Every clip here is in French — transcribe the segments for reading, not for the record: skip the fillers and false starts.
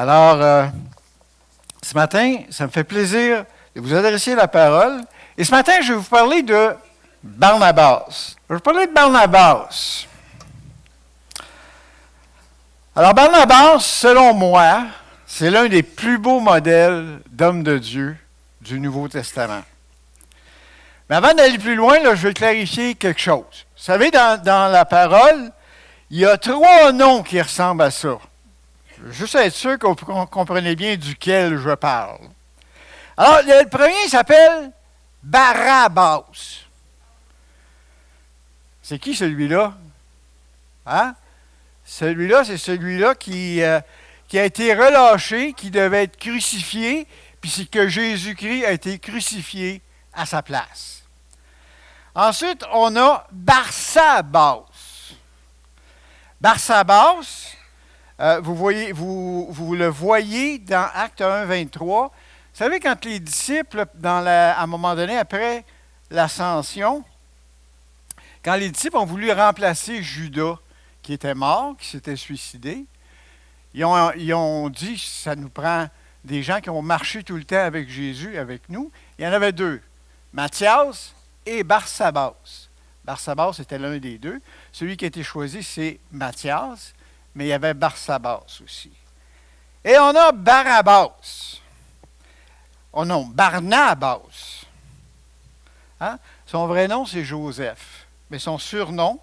Alors, ce matin, ça me fait plaisir de vous adresser la parole. Et ce matin, je vais vous parler de Barnabas. Je vais vous parler de Barnabas. Alors, Barnabas, selon moi, c'est l'un des plus beaux modèles d'hommes de Dieu du Nouveau Testament. Mais avant d'aller plus loin, là, je vais clarifier quelque chose. Vous savez, dans la parole, il y a 3 noms qui ressemblent à ça. Je veux juste être sûr qu'on comprenait bien duquel je parle. Alors, le premier s'appelle Barabbas. C'est qui celui-là? Hein? Celui-là, c'est celui-là qui a été relâché, qui devait être crucifié, puis c'est que Jésus-Christ a été crucifié à sa place. Ensuite, on a Barsabas. Barsabas, vous le voyez dans Acte 1, 23. Vous savez, quand les disciples, à un moment donné, après l'ascension, quand les disciples ont voulu remplacer Judas, qui était mort, qui s'était suicidé, ils ont dit, ça nous prend des gens qui ont marché tout le temps avec Jésus, avec nous. Il y en avait 2, Matthias et Barsabas. Barsabas était l'un des 2. Celui qui a été choisi, c'est Matthias, mais il y avait Barsabas aussi. Et on a Barabbas. Oh non, Barnabas. Hein? Son vrai nom, c'est Joseph. Mais son surnom,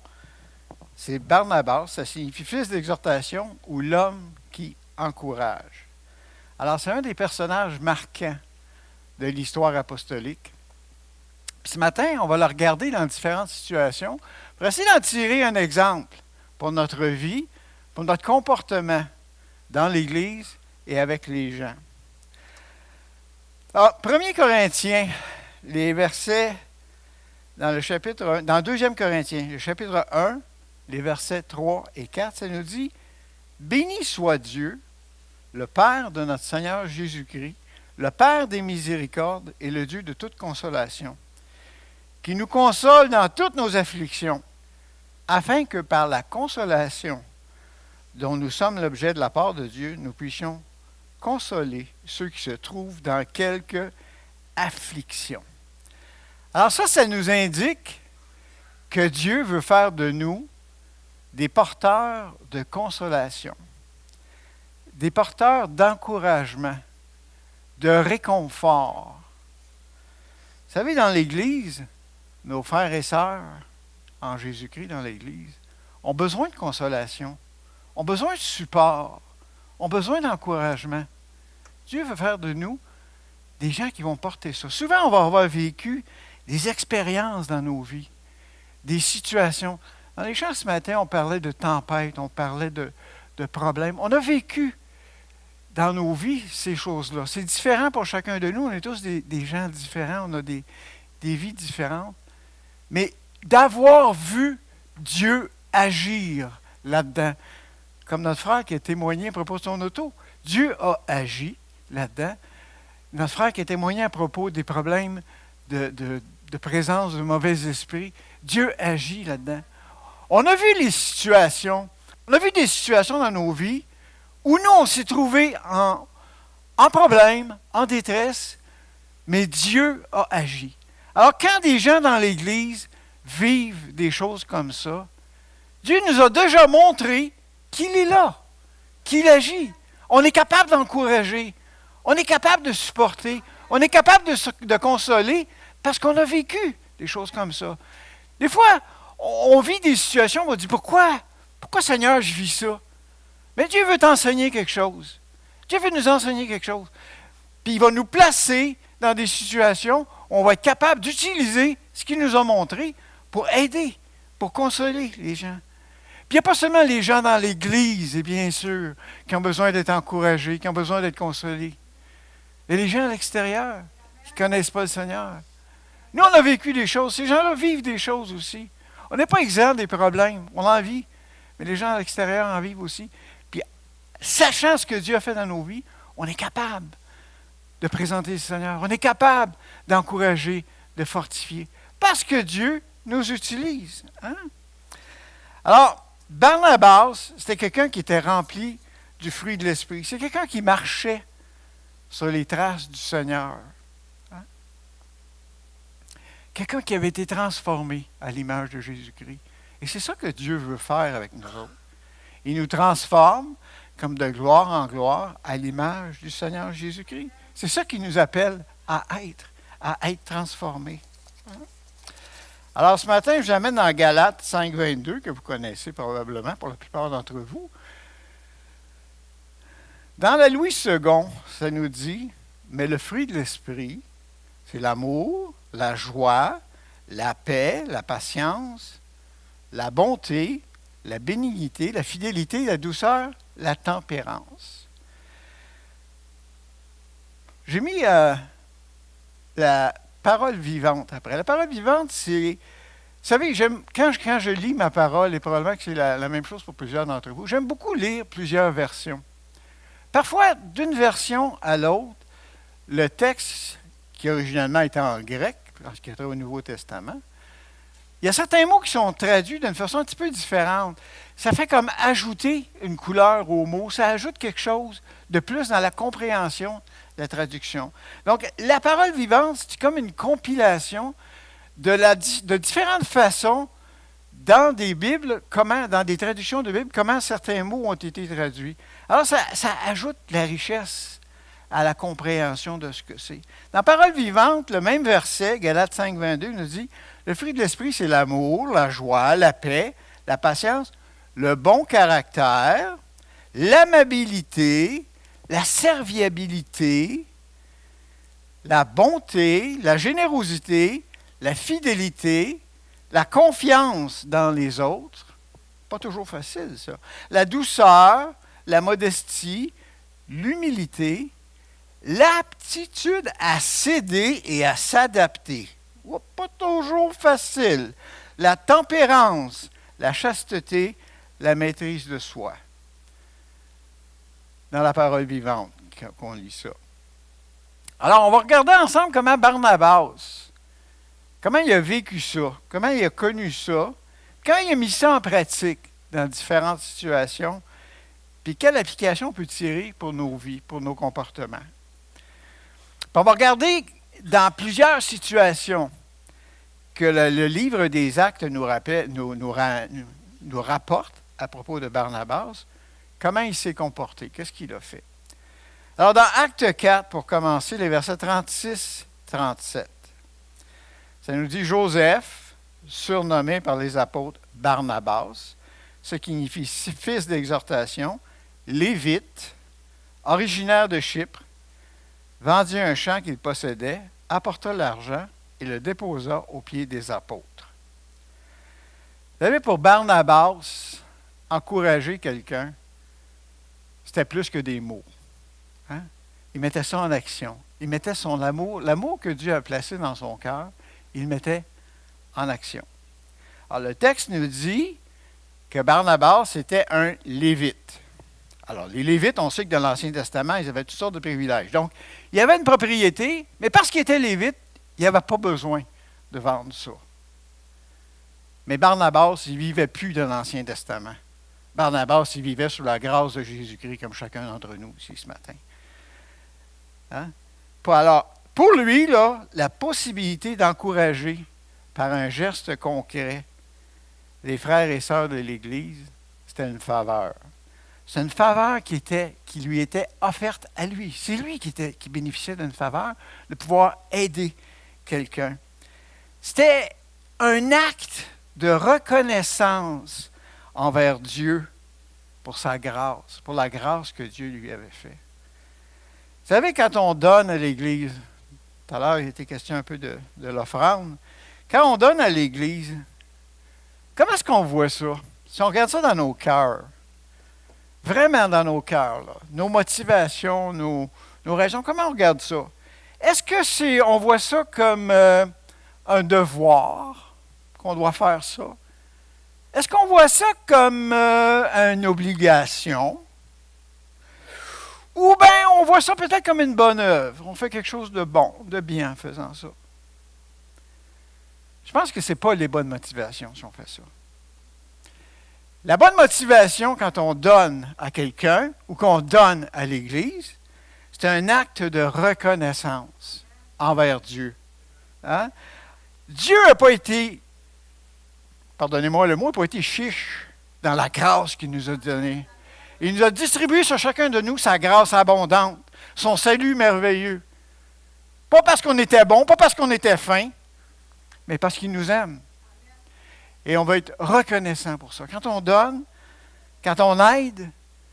c'est Barnabas. Ça signifie fils d'exhortation ou l'homme qui encourage. Alors, c'est un des personnages marquants de l'histoire apostolique. Puis ce matin, on va le regarder dans différentes situations pour essayer d'en tirer un exemple pour notre vie, pour notre comportement dans l'Église et avec les gens. Alors, 1 Corinthiens, les versets dans le chapitre 1, dans 2 Corinthiens, le chapitre 1, les versets 3 et 4, ça nous dit « Béni soit Dieu, le Père de notre Seigneur Jésus-Christ, le Père des miséricordes et le Dieu de toute consolation, qui nous console dans toutes nos afflictions, afin que par la consolation dont nous sommes l'objet de la part de Dieu, nous puissions consoler ceux qui se trouvent dans quelque affliction. » Alors ça nous indique que Dieu veut faire de nous des porteurs de consolation, des porteurs d'encouragement, de réconfort. Vous savez, dans l'Église, nos frères et sœurs en Jésus-Christ dans l'Église ont besoin de consolation, ont besoin de support, ont besoin d'encouragement. Dieu veut faire de nous des gens qui vont porter ça. Souvent, on va avoir vécu des expériences dans nos vies, des situations. Dans les chants ce matin, on parlait de tempêtes, on parlait de problèmes. On a vécu dans nos vies ces choses-là. C'est différent pour chacun de nous. On est tous des gens différents, on a des vies différentes. Mais d'avoir vu Dieu agir là-dedans, comme notre frère qui a témoigné à propos de son auto, Dieu a agi là-dedans. Notre frère qui a témoigné à propos des problèmes de présence de mauvais esprits, Dieu agit là-dedans. On a vu les situations, on a vu des situations dans nos vies où nous, on s'est trouvés en problème, en détresse, mais Dieu a agi. Alors, quand des gens dans l'Église vivent des choses comme ça, Dieu nous a déjà montré qu'il est là, qu'il agit. On est capable d'encourager, on est capable de supporter, on est capable de consoler parce qu'on a vécu des choses comme ça. Des fois, on vit des situations, on va dire, pourquoi Seigneur, je vis ça? Mais Dieu veut t'enseigner quelque chose. Dieu veut nous enseigner quelque chose. Puis il va nous placer dans des situations où on va être capable d'utiliser ce qu'il nous a montré pour aider, pour consoler les gens. Puis il n'y a pas seulement les gens dans l'Église, et bien sûr, qui ont besoin d'être encouragés, qui ont besoin d'être consolés. Il y a les gens à l'extérieur qui ne connaissent pas le Seigneur. Nous, on a vécu des choses. Ces gens-là vivent des choses aussi. On n'est pas exempt des problèmes. On en vit. Mais les gens à l'extérieur en vivent aussi. Puis, sachant ce que Dieu a fait dans nos vies, on est capable de présenter le Seigneur. On est capable d'encourager, de fortifier. Parce que Dieu nous utilise. Hein? Alors, Barnabas, c'était quelqu'un qui était rempli du fruit de l'Esprit. C'est quelqu'un qui marchait sur les traces du Seigneur. Hein? Quelqu'un qui avait été transformé à l'image de Jésus-Christ. Et c'est ça que Dieu veut faire avec nous autres. Il nous transforme comme de gloire en gloire à l'image du Seigneur Jésus-Christ. C'est ça qui nous appelle à être transformés. Hein? Alors ce matin, je vous amène dans Galates 5,22, que vous connaissez probablement pour la plupart d'entre vous. Dans la Louis II, ça nous dit, mais le fruit de l'Esprit, c'est l'amour, la joie, la paix, la patience, la bonté, la bénignité, la fidélité, la douceur, la tempérance. J'ai mis la parole vivante après. La parole vivante, c'est... Vous savez, quand je lis ma parole, et probablement que c'est la même chose pour plusieurs d'entre vous, j'aime beaucoup lire plusieurs versions. Parfois, d'une version à l'autre, le texte, qui originalement était en grec, parce qu'il était au Nouveau Testament, il y a certains mots qui sont traduits d'une façon un petit peu différente. Ça fait comme ajouter une couleur aux mots, ça ajoute quelque chose de plus dans la compréhension de la traduction. Donc, la parole vivante, c'est comme une compilation de différentes façons dans des Bibles, dans des traductions de Bible, comment certains mots ont été traduits. Alors, ça ajoute de la richesse à la compréhension de ce que c'est. Dans Parole vivante, le même verset, Galates 5,22, nous dit « Le fruit de l'Esprit, c'est l'amour, la joie, la paix, la patience, le bon caractère, l'amabilité, la serviabilité, la bonté, la générosité, la fidélité, la confiance dans les autres. » Pas toujours facile, ça. La douceur, la modestie, l'humilité, l'aptitude à céder et à s'adapter. Pas toujours facile. La tempérance, la chasteté, la maîtrise de soi. Dans la parole vivante qu'on lit ça. Alors, on va regarder ensemble comment Barnabas, comment il a vécu ça, comment il a connu ça, comment il a mis ça en pratique dans différentes situations, puis quelle application on peut tirer pour nos vies, pour nos comportements. Puis on va regarder dans plusieurs situations que le livre des Actes nous rapporte à propos de Barnabas, comment il s'est comporté, qu'est-ce qu'il a fait. Alors, dans Acte 4, pour commencer, les versets 36-37, ça nous dit « Joseph, surnommé par les apôtres Barnabas, ce qui signifie fils d'exhortation, lévite, originaire de Chypre, vendit un champ qu'il possédait, apporta l'argent et le déposa aux pieds des apôtres. » Vous savez, pour Barnabas, encourager quelqu'un, c'était plus que des mots. Hein? Il mettait ça en action. Il mettait son amour, l'amour que Dieu a placé dans son cœur, il le mettait en action. Alors, le texte nous dit que Barnabas était un lévite. Alors, les Lévites, on sait que dans l'Ancien Testament, ils avaient toutes sortes de privilèges. Donc, il y avait une propriété, mais parce qu'il était Lévite, il n'y avait pas besoin de vendre ça. Mais Barnabas, il ne vivait plus dans l'Ancien Testament. Barnabas, il vivait sous la grâce de Jésus-Christ, comme chacun d'entre nous ici ce matin. Hein? Alors, pour lui, là, la possibilité d'encourager par un geste concret les frères et sœurs de l'Église, c'était une faveur. C'est une faveur qui lui était offerte à lui. C'est lui qui bénéficiait d'une faveur, de pouvoir aider quelqu'un. C'était un acte de reconnaissance envers Dieu pour sa grâce, pour la grâce que Dieu lui avait faite. Vous savez, quand on donne à l'Église, tout à l'heure il était question un peu de l'offrande, quand on donne à l'Église, comment est-ce qu'on voit ça? Si on regarde ça dans nos cœurs, vraiment dans nos cœurs, là, nos motivations, nos raisons, comment on regarde ça? Est-ce que on voit ça comme un devoir, qu'on doit faire ça? Est-ce qu'on voit ça comme une obligation? Ou bien on voit ça peut-être comme une bonne œuvre. On fait quelque chose de bon, de bien en faisant ça. Je pense que ce n'est pas les bonnes motivations si on fait ça. La bonne motivation quand on donne à quelqu'un ou qu'on donne à l'Église, c'est un acte de reconnaissance envers Dieu. Hein? Dieu n'a pas été, pardonnez-moi le mot, n'a pas été chiche dans la grâce qu'il nous a donnée. Il nous a distribué sur chacun de nous sa grâce abondante, son salut merveilleux. Pas parce qu'on était bon, pas parce qu'on était fin, mais parce qu'il nous aime. Et on va être reconnaissant pour ça. Quand on donne, quand on aide,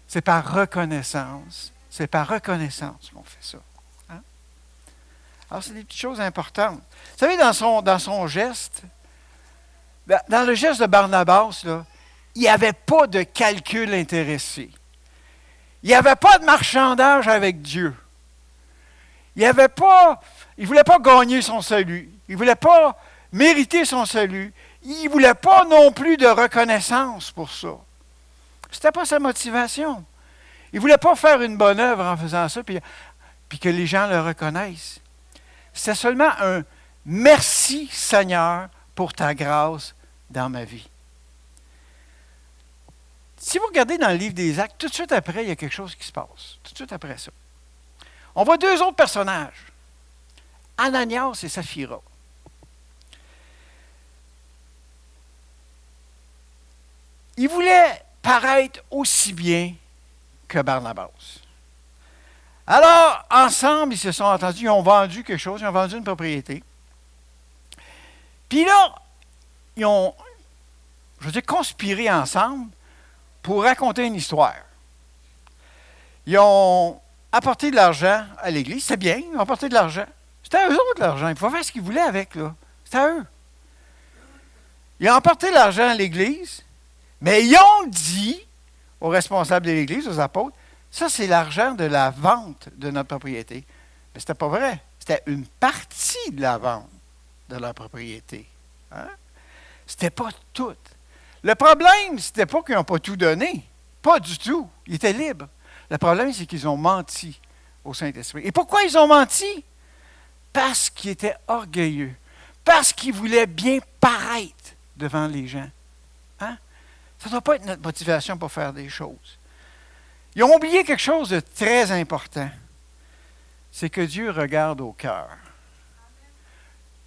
c'est par reconnaissance. C'est par reconnaissance qu'on fait ça. Hein? Alors, c'est des petites choses importantes. Vous savez, dans son geste, dans le geste de Barnabas, là, il n'y avait pas de calcul intéressé. Il n'y avait pas de marchandage avec Dieu. Il ne voulait pas gagner son salut. Il ne voulait pas mériter son salut. Il ne voulait pas non plus de reconnaissance pour ça. Ce n'était pas sa motivation. Il ne voulait pas faire une bonne œuvre en faisant ça, puis que les gens le reconnaissent. C'était seulement un « merci Seigneur pour ta grâce dans ma vie ». Si vous regardez dans le livre des Actes, tout de suite après, il y a quelque chose qui se passe. Tout de suite après ça. On voit deux autres personnages, Ananias et Saphira. Ils voulaient paraître aussi bien que Barnabas. Alors, ensemble, ils se sont entendus, ils ont vendu quelque chose, ils ont vendu une propriété. Puis là, ils ont, conspiré ensemble pour raconter une histoire. Ils ont apporté de l'argent à l'Église, c'est bien, ils ont apporté de l'argent. C'était à eux autres l'argent, ils pouvaient faire ce qu'ils voulaient avec, là. C'était à eux. Ils ont apporté l'argent à l'Église, mais ils ont dit aux responsables de l'Église, aux apôtres, ça c'est l'argent de la vente de notre propriété. Mais ce n'était pas vrai. C'était une partie de la vente de leur propriété. Hein? Ce n'était pas tout. Le problème, ce n'était pas qu'ils n'ont pas tout donné. Pas du tout. Ils étaient libres. Le problème, c'est qu'ils ont menti au Saint-Esprit. Et pourquoi ils ont menti? Parce qu'ils étaient orgueilleux. Parce qu'ils voulaient bien paraître devant les gens. Hein? Ça ne doit pas être notre motivation pour faire des choses. Ils ont oublié quelque chose de très important. C'est que Dieu regarde au cœur.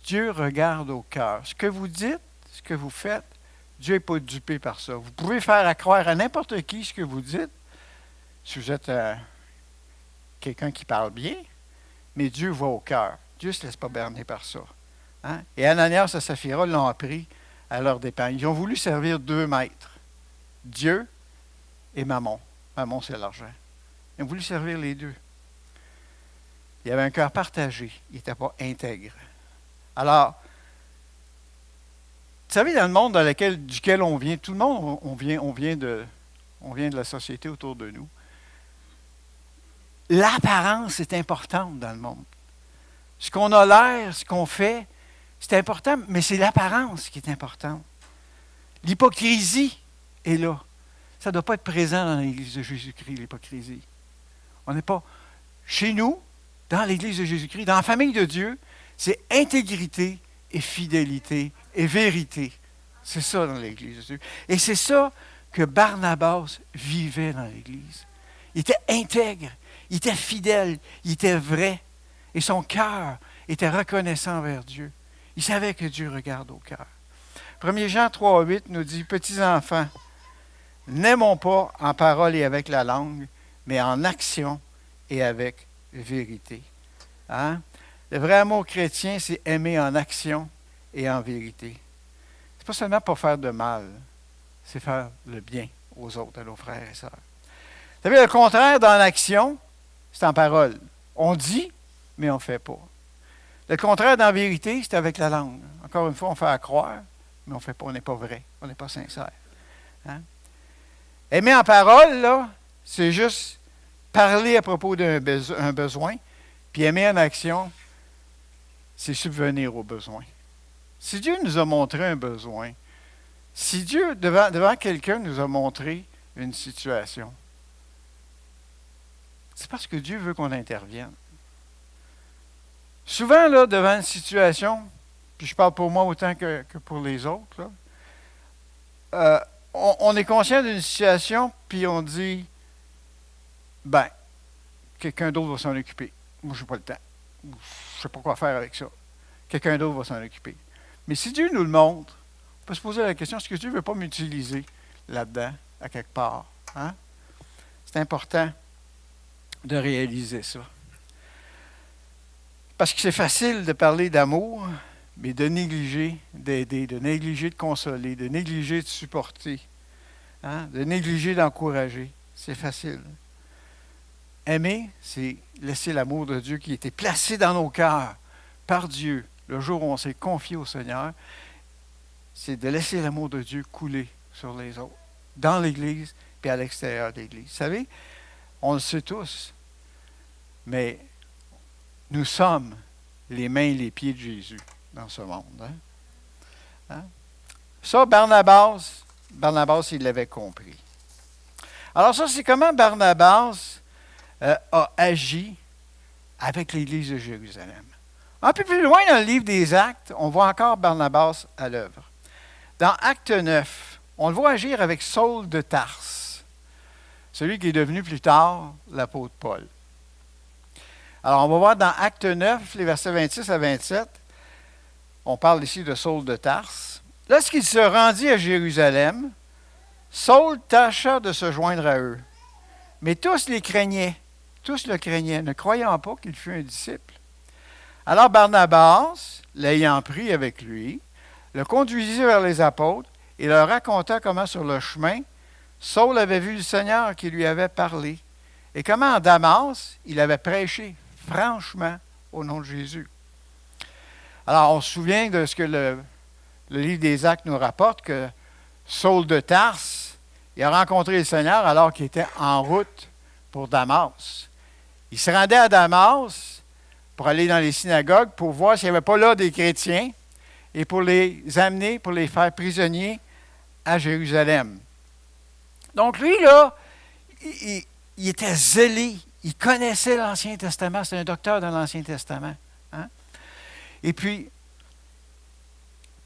Dieu regarde au cœur. Ce que vous dites, ce que vous faites, Dieu n'est pas dupé par ça. Vous pouvez faire croire à n'importe qui ce que vous dites, si vous êtes quelqu'un qui parle bien, mais Dieu voit au cœur. Dieu ne se laisse pas berner par ça. Hein? Et Ananias et Saphira l'ont appris à leur dépens. Ils ont voulu servir deux maîtres, Dieu et Mammon. Mammon, c'est l'argent. Ils ont voulu servir les deux. Il y avait un cœur partagé. Il n'était pas intègre. Alors, vous savez, dans le monde duquel on vient, tout le monde, on vient de la société autour de nous. L'apparence est importante dans le monde. Ce qu'on a l'air, ce qu'on fait, c'est important, mais c'est l'apparence qui est importante. L'hypocrisie est là. Ça ne doit pas être présent dans l'Église de Jésus-Christ, l'hypocrisie. On n'est pas chez nous, dans l'Église de Jésus-Christ, dans la famille de Dieu, c'est intégrité et fidélité et vérité. C'est ça dans l'Église de Dieu. Et c'est ça que Barnabas vivait dans l'Église. Il était intègre, il était fidèle, il était vrai. Et son cœur était reconnaissant envers Dieu. Il savait que Dieu regarde au cœur. 1 Jean 3,8 nous dit, « Petits enfants, n'aimons pas en parole et avec la langue, mais en action et avec vérité. » Hein? Le vrai amour chrétien, c'est aimer en action et en vérité. C'est pas seulement pour faire de mal, c'est faire le bien aux autres, à nos frères et sœurs. Vous savez, le contraire dans l'action, c'est en parole. On dit, mais on ne fait pas. Le contraire dans la vérité, c'est avec la langue. Encore une fois, on fait à croire, mais on ne fait pas, on n'est pas vrai, on n'est pas sincère. Hein? Aimer en parole, là, c'est juste parler à propos d'un besoin, puis aimer en action, c'est subvenir aux besoins. Si Dieu nous a montré un besoin, si Dieu, devant quelqu'un, nous a montré une situation, c'est parce que Dieu veut qu'on intervienne. Souvent, là, devant une situation, puis je parle pour moi autant que pour les autres, là, on est conscient d'une situation, puis on dit, ben, quelqu'un d'autre va s'en occuper. Moi, je n'ai pas le temps. Je ne sais pas quoi faire avec ça. Quelqu'un d'autre va s'en occuper. Mais si Dieu nous le montre, on peut se poser la question, est-ce que Dieu ne veut pas m'utiliser là-dedans, à quelque part? Hein? C'est important de réaliser ça. Parce que c'est facile de parler d'amour, mais de négliger d'aider, de négliger de consoler, de négliger de supporter, hein? De négliger d'encourager. C'est facile. Aimer, c'est laisser l'amour de Dieu qui a été placé dans nos cœurs par Dieu le jour où on s'est confié au Seigneur. C'est de laisser l'amour de Dieu couler sur les autres, dans l'Église et à l'extérieur de l'Église. Vous savez, on le sait tous, mais nous sommes les mains et les pieds de Jésus dans ce monde. Hein? Ça, Barnabas, il l'avait compris. Alors ça, c'est comment Barnabas a agi avec l'Église de Jérusalem. Un peu plus loin dans le livre des Actes, on voit encore Barnabas à l'œuvre. Dans Acte 9, on le voit agir avec Saul de Tarse, celui qui est devenu plus tard l'apôtre Paul. Alors, on va voir dans Acte 9, les versets 26 à 27, on parle ici de Saul de Tarse. Lorsqu'il se rendit à Jérusalem, Saul tâcha de se joindre à eux. Mais tous le craignaient, ne croyant pas qu'il fût un disciple. Alors Barnabas, l'ayant pris avec lui, le conduisit vers les apôtres et leur raconta comment sur le chemin, Saul avait vu le Seigneur qui lui avait parlé et comment en Damas, il avait prêché franchement au nom de Jésus. Alors on se souvient de ce que le livre des Actes nous rapporte, que Saul de Tarse, il a rencontré le Seigneur alors qu'il était en route pour Damas. Il se rendait à Damas pour aller dans les synagogues pour voir s'il n'y avait pas là des chrétiens et pour les amener, pour les faire prisonniers à Jérusalem. Donc lui, là, il était zélé, il connaissait l'Ancien Testament, c'est un docteur dans l'Ancien Testament. Hein? Et puis,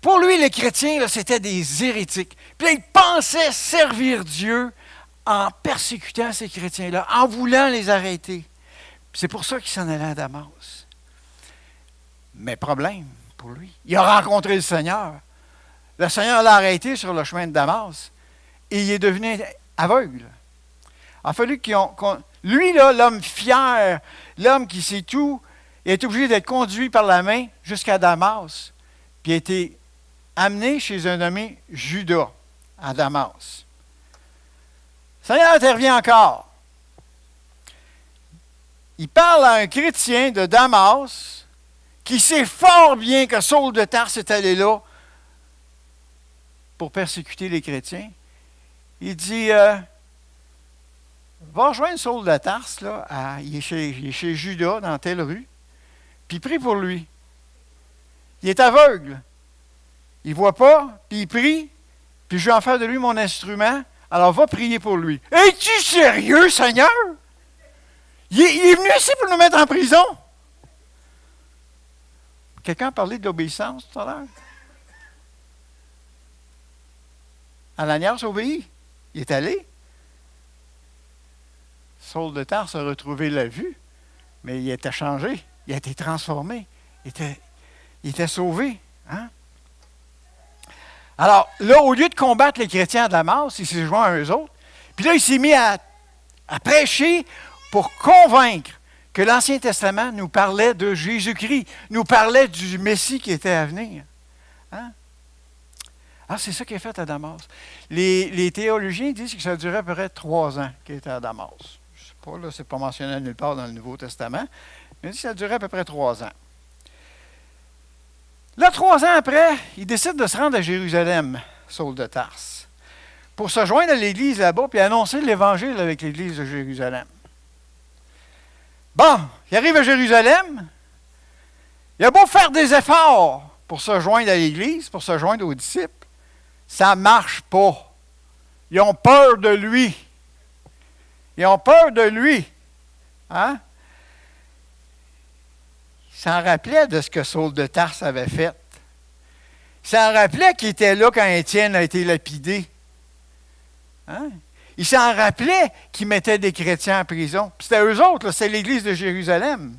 pour lui, les chrétiens, là, c'était des hérétiques. Puis là, il pensait servir Dieu en persécutant ces chrétiens-là, en voulant les arrêter. C'est pour ça qu'il s'en allait à Damas. Mais problème pour lui, il a rencontré le Seigneur. Le Seigneur l'a arrêté sur le chemin de Damas et il est devenu aveugle. Il a fallu lui, là, l'homme fier, l'homme qui sait tout, il est obligé d'être conduit par la main jusqu'à Damas, puis il a été amené chez un nommé Judas à Damas. Le Seigneur intervient encore. Il parle à un chrétien de Damas qui sait fort bien que Saul de Tarse est allé là pour persécuter les chrétiens. Il dit, va rejoindre Saul de Tarse, là, il est chez Judas, dans telle rue, puis prie pour lui. Il est aveugle. Il ne voit pas, puis il prie, puis je vais en faire de lui mon instrument, alors va prier pour lui. Es-tu sérieux, Seigneur? Il est venu ici pour nous mettre en prison. Quelqu'un a parlé de l'obéissance tout à l'heure? Ananias obéit. Il est allé. Saul de Tarse a retrouvé la vue, mais il était changé. Il a été transformé. Il était sauvé. Hein? Alors, là, au lieu de combattre les chrétiens de Damas, il s'est joint à eux autres. Puis là, il s'est mis à prêcher pour convaincre que l'Ancien Testament nous parlait de Jésus-Christ, nous parlait du Messie qui était à venir. Hein? Ah, c'est ça qu'il a fait à Damas. Les théologiens disent que ça durait à peu près 3 ans qu'il était à Damas. Je ne sais pas, là, c'est pas mentionné nulle part dans le Nouveau Testament, mais ça durait à peu près 3 ans. Là, 3 ans après, il décide de se rendre à Jérusalem, Saul de Tarse, pour se joindre à l'Église là-bas et annoncer l'Évangile avec l'Église de Jérusalem. Bon, il arrive à Jérusalem, il a beau faire des efforts pour se joindre à l'Église, pour se joindre aux disciples, ça ne marche pas. Ils ont peur de lui. Ils ont peur de lui. Hein? Il s'en rappelait de ce que Saul de Tarse avait fait. Il s'en rappelait qu'il était là quand Étienne a été lapidé. Hein? Il s'en rappelait qu'ils mettaient des chrétiens en prison. Puis c'était eux autres, là, c'est l'Église de Jérusalem.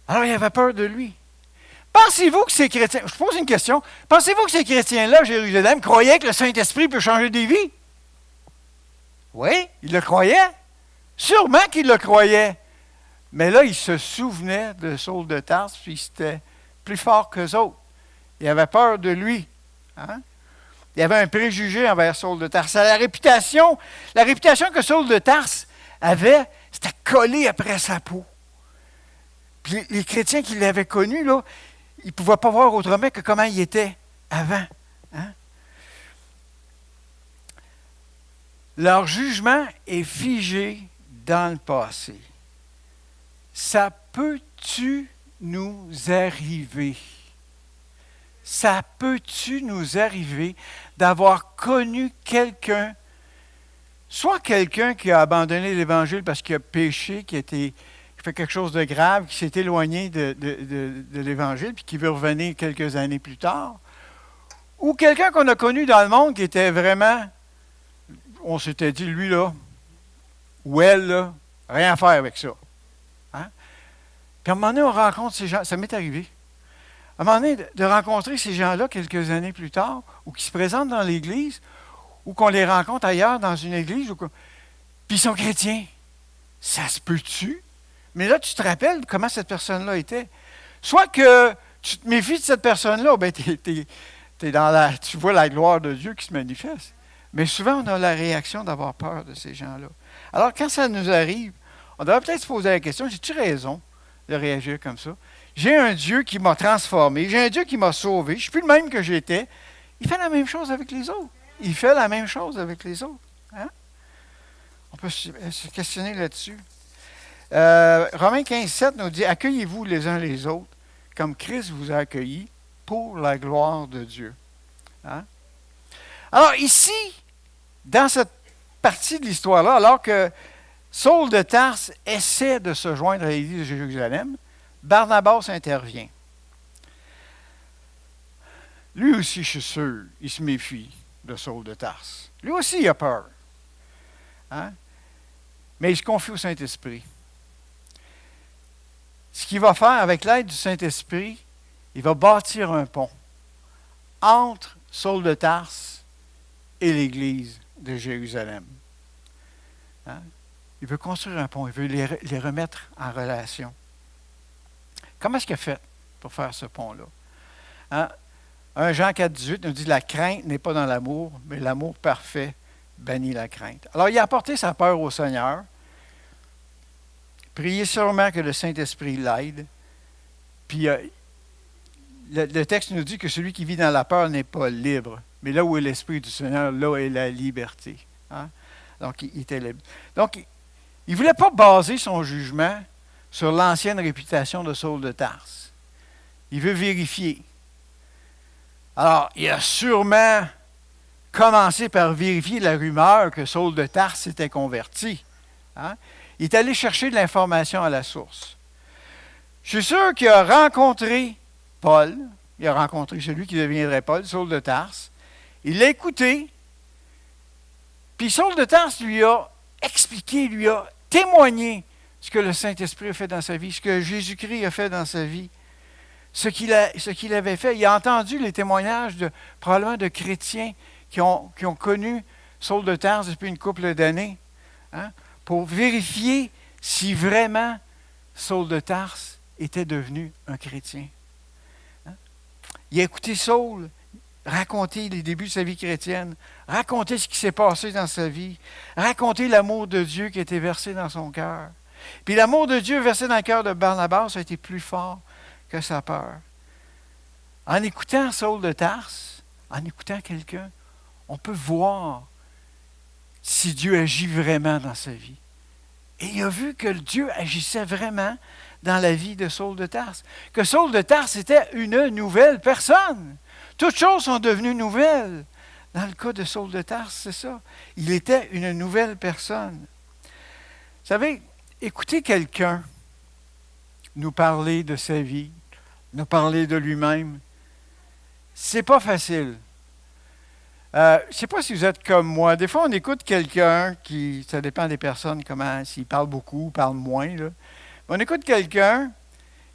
Alors il avait peur de lui. Pensez-vous que ces chrétiens, je pose une question, pensez-vous que ces chrétiens-là, à Jérusalem, croyaient que le Saint-Esprit peut changer des vies? Oui, ils le croyaient. Sûrement qu'ils le croyaient. Mais là, ils se souvenaient de Saul de Tarse, puis c'était plus fort qu'eux autres. Ils avaient peur de lui. Hein? Il y avait un préjugé envers Saul de Tarse. La réputation que Saul de Tarse avait, c'était collé après sa peau. Puis les chrétiens qui l'avaient connu, là, ils ne pouvaient pas voir autrement que comment il était avant. Hein? Leur jugement est figé dans le passé. Ça peut-tu nous arriver? Ça peut-tu nous arriver d'avoir connu quelqu'un, soit quelqu'un qui a abandonné l'Évangile parce qu'il a péché, qui fait quelque chose de grave, qui s'est éloigné de l'Évangile, puis qui veut revenir quelques années plus tard, ou quelqu'un qu'on a connu dans le monde qui était vraiment, on s'était dit, lui là, ou elle là, rien à faire avec ça. Hein? Puis à un moment donné, on rencontre ces gens, ça m'est arrivé. À un moment donné, de rencontrer ces gens-là quelques années plus tard, ou qui se présentent dans l'Église, ou qu'on les rencontre ailleurs dans une Église, puis ils sont chrétiens. Ça se peut-tu? Mais là, tu te rappelles comment cette personne-là était. Soit que tu te méfies de cette personne-là, ben tu vois la gloire de Dieu qui se manifeste. Mais souvent, on a la réaction d'avoir peur de ces gens-là. Alors, quand ça nous arrive, on devrait peut-être se poser la question, j'ai-tu raison de réagir comme ça? J'ai un Dieu qui m'a transformé, j'ai un Dieu qui m'a sauvé, je ne suis plus le même que j'étais. Il fait la même chose avec les autres. Il fait la même chose avec les autres. Hein? On peut se questionner là-dessus. Romains 15, 7 nous dit, « Accueillez-vous les uns les autres, comme Christ vous a accueillis, pour la gloire de Dieu. Hein? » Alors ici, dans cette partie de l'histoire-là, alors que Saul de Tarse essaie de se joindre à l'Église de Jérusalem, Barnabas intervient. Lui aussi, je suis sûr, il se méfie de Saul de Tarse. Lui aussi, il a peur. Hein? Mais il se confie au Saint-Esprit. Ce qu'il va faire avec l'aide du Saint-Esprit, il va bâtir un pont entre Saul de Tarse et l'Église de Jérusalem. Hein? Il veut construire un pont, il veut les remettre en relation. Comment est-ce qu'il a fait pour faire ce pont-là? Hein? 1 Jean 4, 18 nous dit « La crainte n'est pas dans l'amour, mais l'amour parfait bannit la crainte. » Alors, il a apporté sa peur au Seigneur. Priez sûrement que le Saint-Esprit l'aide. Puis, le texte nous dit que celui qui vit dans la peur n'est pas libre. Mais là où est l'Esprit du Seigneur, là est la liberté. Hein? Donc, il était libre. Donc, il ne voulait pas baser son jugement sur l'ancienne réputation de Saul de Tarse. Il veut vérifier. Alors, il a sûrement commencé par vérifier la rumeur que Saul de Tarse s'était converti. Hein? Il est allé chercher de l'information à la source. Je suis sûr qu'il a rencontré Paul. Il a rencontré celui qui deviendrait Paul, Saul de Tarse. Il l'a écouté. Puis Saul de Tarse lui a expliqué, lui a témoigné ce que le Saint-Esprit a fait dans sa vie, ce que Jésus-Christ a fait dans sa vie, ce qu'il avait fait. Il a entendu les témoignages probablement de chrétiens qui ont connu Saul de Tarse depuis une couple d'années, hein, pour vérifier si vraiment Saul de Tarse était devenu un chrétien. Hein? Il a écouté Saul raconter les débuts de sa vie chrétienne, raconter ce qui s'est passé dans sa vie, raconter l'amour de Dieu qui a été versé dans son cœur. Puis l'amour de Dieu versé dans le cœur de Barnabas a été plus fort que sa peur. En écoutant Saul de Tarse, en écoutant quelqu'un, on peut voir si Dieu agit vraiment dans sa vie. Et il a vu que Dieu agissait vraiment dans la vie de Saul de Tarse. Que Saul de Tarse était une nouvelle personne. Toutes choses sont devenues nouvelles. Dans le cas de Saul de Tarse, c'est ça. Il était une nouvelle personne. Vous savez, écouter quelqu'un nous parler de sa vie, nous parler de lui-même, c'est pas facile. Je ne sais pas si vous êtes comme moi. Des fois, on écoute quelqu'un qui, ça dépend des personnes, comment, s'il parle beaucoup ou parle moins. Là. On écoute quelqu'un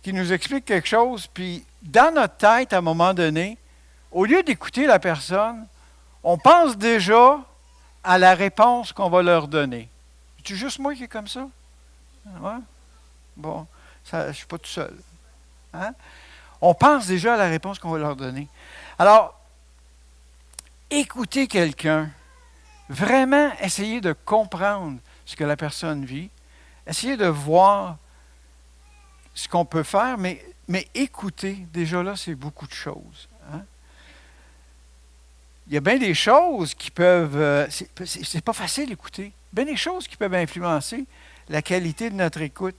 qui nous explique quelque chose, puis dans notre tête, à un moment donné, au lieu d'écouter la personne, on pense déjà à la réponse qu'on va leur donner. C'est juste moi qui est comme ça? Ouais? Bon, ça, je ne suis pas tout seul. Hein? On pense déjà à la réponse qu'on va leur donner. Alors, écouter quelqu'un, vraiment essayer de comprendre ce que la personne vit, essayer de voir ce qu'on peut faire, mais écouter, déjà là, c'est beaucoup de choses. Hein? Il y a bien des choses qui peuvent... c'est pas facile d'écouter. Bien des choses qui peuvent influencer la qualité de notre écoute.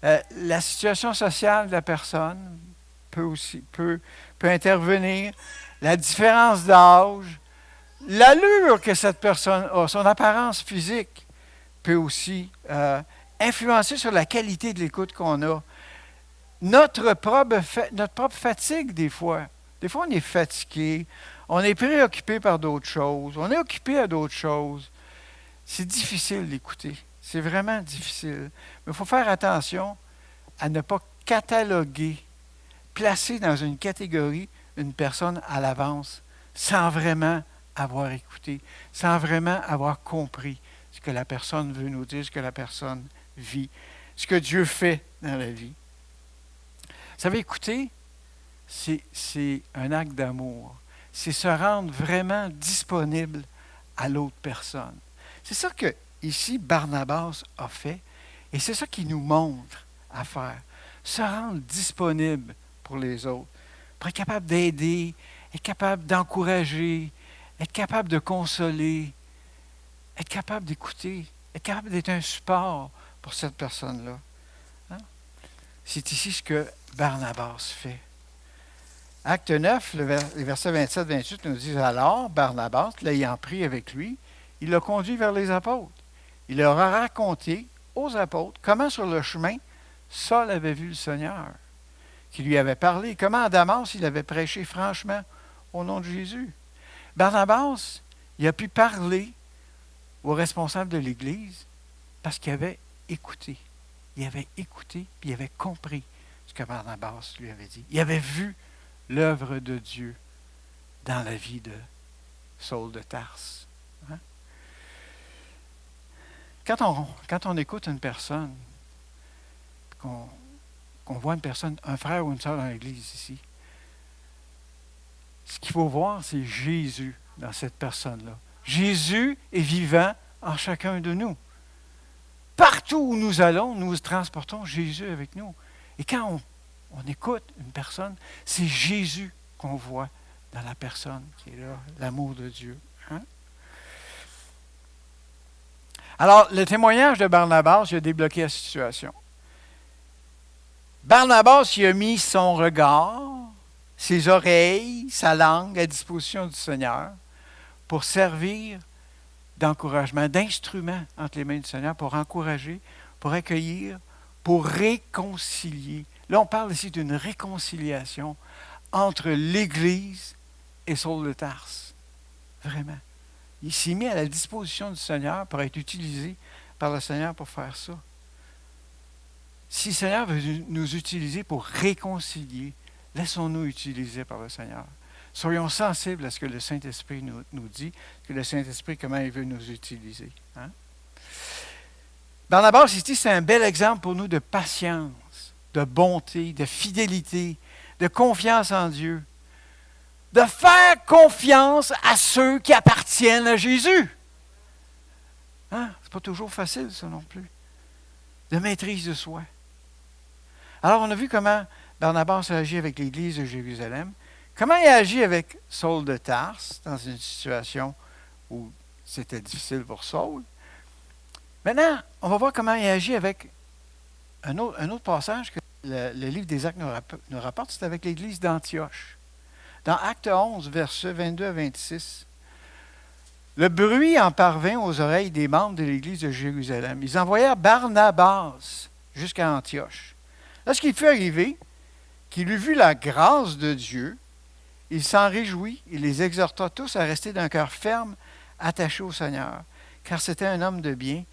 La situation sociale de la personne peut intervenir. La différence d'âge, l'allure que cette personne a, son apparence physique peut aussi influencer sur la qualité de l'écoute qu'on a. Notre propre fatigue, des fois. Des fois, on est fatigué, on est préoccupé par d'autres choses, on est occupé à d'autres choses. C'est difficile d'écouter. C'est vraiment difficile. Mais il faut faire attention à ne pas cataloguer, placer dans une catégorie une personne à l'avance sans vraiment avoir écouté, sans vraiment avoir compris ce que la personne veut nous dire, ce que la personne vit, ce que Dieu fait dans la vie. Vous savez, écouter, c'est un acte d'amour. C'est se rendre vraiment disponible à l'autre personne. C'est ça que, ici, Barnabas a fait, et c'est ça qu'il nous montre à faire. Se rendre disponible pour les autres, pour être capable d'aider, être capable d'encourager, être capable de consoler, être capable d'écouter, être capable d'être un support pour cette personne-là. Hein? C'est ici ce que Barnabas fait. Acte 9, les versets 27-28 nous disent « Alors, Barnabas, l'ayant pris avec lui, il l'a conduit vers les apôtres. Il leur a raconté aux apôtres comment sur le chemin, Saul avait vu le Seigneur, qui lui avait parlé, comment à Damas il avait prêché franchement au nom de Jésus. » Barnabas, il a pu parler aux responsables de l'Église parce qu'il avait écouté. Il avait écouté, puis il avait compris ce que Barnabas lui avait dit. Il avait vu l'œuvre de Dieu dans la vie de Saul de Tarse. Hein? Quand on écoute une personne, qu'on voit une personne, un frère ou une sœur dans l'Église ici, ce qu'il faut voir, c'est Jésus dans cette personne-là. Jésus est vivant en chacun de nous. Partout où nous allons, nous transportons Jésus avec nous. Et quand on écoute une personne, c'est Jésus qu'on voit dans la personne qui est là, l'amour de Dieu. Hein? Alors, le témoignage de Barnabas, il a débloqué la situation. Barnabas, il a mis son regard, ses oreilles, sa langue à disposition du Seigneur pour servir d'encouragement, d'instrument entre les mains du Seigneur pour encourager, pour accueillir, pour réconcilier. Là, on parle ici d'une réconciliation entre l'Église et Saul de Tarse. Vraiment. Il s'est mis à la disposition du Seigneur pour être utilisé par le Seigneur pour faire ça. Si le Seigneur veut nous utiliser pour réconcilier, laissons-nous utiliser par le Seigneur. Soyons sensibles à ce que le Saint-Esprit nous dit, que le Saint-Esprit, comment il veut nous utiliser. Hein? Barnabas, ici, c'est un bel exemple pour nous de patience, de bonté, de fidélité, de confiance en Dieu. De faire confiance à ceux qui appartiennent à Jésus. Hein? C'est pas toujours facile, ça non plus. De maîtrise de soi. Alors, on a vu comment Barnabas a agi avec l'Église de Jérusalem. Comment il a agi avec Saul de Tarse, dans une situation où c'était difficile pour Saul. Maintenant, on va voir comment il a agi avec un autre passage que le livre des Actes nous rapporte, c'est avec l'Église d'Antioche. Dans Acte 11, versets 22 à 26, le bruit en parvint aux oreilles des membres de l'Église de Jérusalem. Ils envoyèrent Barnabas jusqu'à Antioche. Lorsqu'il fut arrivé, qu'il eut vu la grâce de Dieu il s'en réjouit, il les exhorta tous à rester d'un cœur ferme, attaché au Seigneur, car c'était un homme de bien,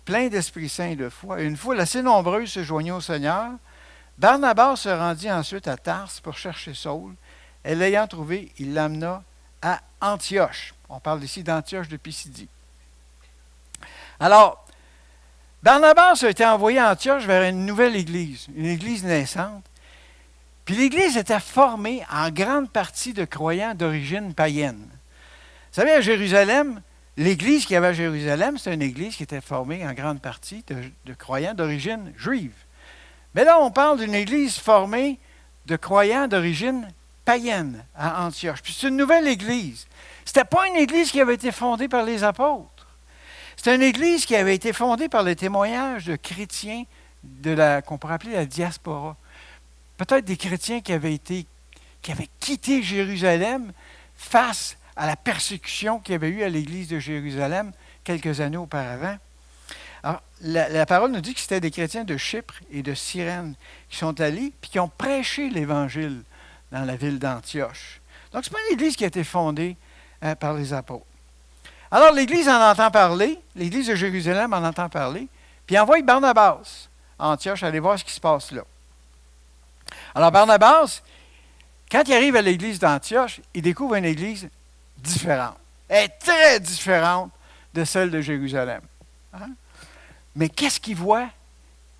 plein d'Esprit Saint et de foi. Et une foule assez nombreuse se joignit au Seigneur. Barnabas se rendit ensuite à Tarse pour chercher Saul, et l'ayant trouvé, il l'amena à Antioche. On parle ici d'Antioche de Pisidie. Alors, Barnabas a été envoyé à Antioche vers une nouvelle église, une église naissante. Puis l'église était formée en grande partie de croyants d'origine païenne. Vous savez, à Jérusalem, l'église qu'il y avait à Jérusalem, c'était une église qui était formée en grande partie de croyants d'origine juive. Mais là, on parle d'une église formée de croyants d'origine païenne à Antioche. Puis c'est une nouvelle église. Ce n'était pas une église qui avait été fondée par les apôtres. C'était une église qui avait été fondée par le témoignage de chrétiens qu'on pourrait appeler la diaspora. Peut-être des chrétiens qui avaient quitté Jérusalem face à la persécution qu'il y avait eu à l'église de Jérusalem quelques années auparavant. Alors, la parole nous dit que c'était des chrétiens de Chypre et de Cyrène qui sont allés et qui ont prêché l'Évangile dans la ville d'Antioche. Donc, ce n'est pas une église qui a été fondée par les apôtres. Alors, l'Église en entend parler, l'Église de Jérusalem en entend parler, puis envoie Barnabas à Antioche aller voir ce qui se passe là. Alors, Barnabas, quand il arrive à l'Église d'Antioche, il découvre une Église différente. Elle est très différente de celle de Jérusalem. Hein? Mais qu'est-ce qu'il voit?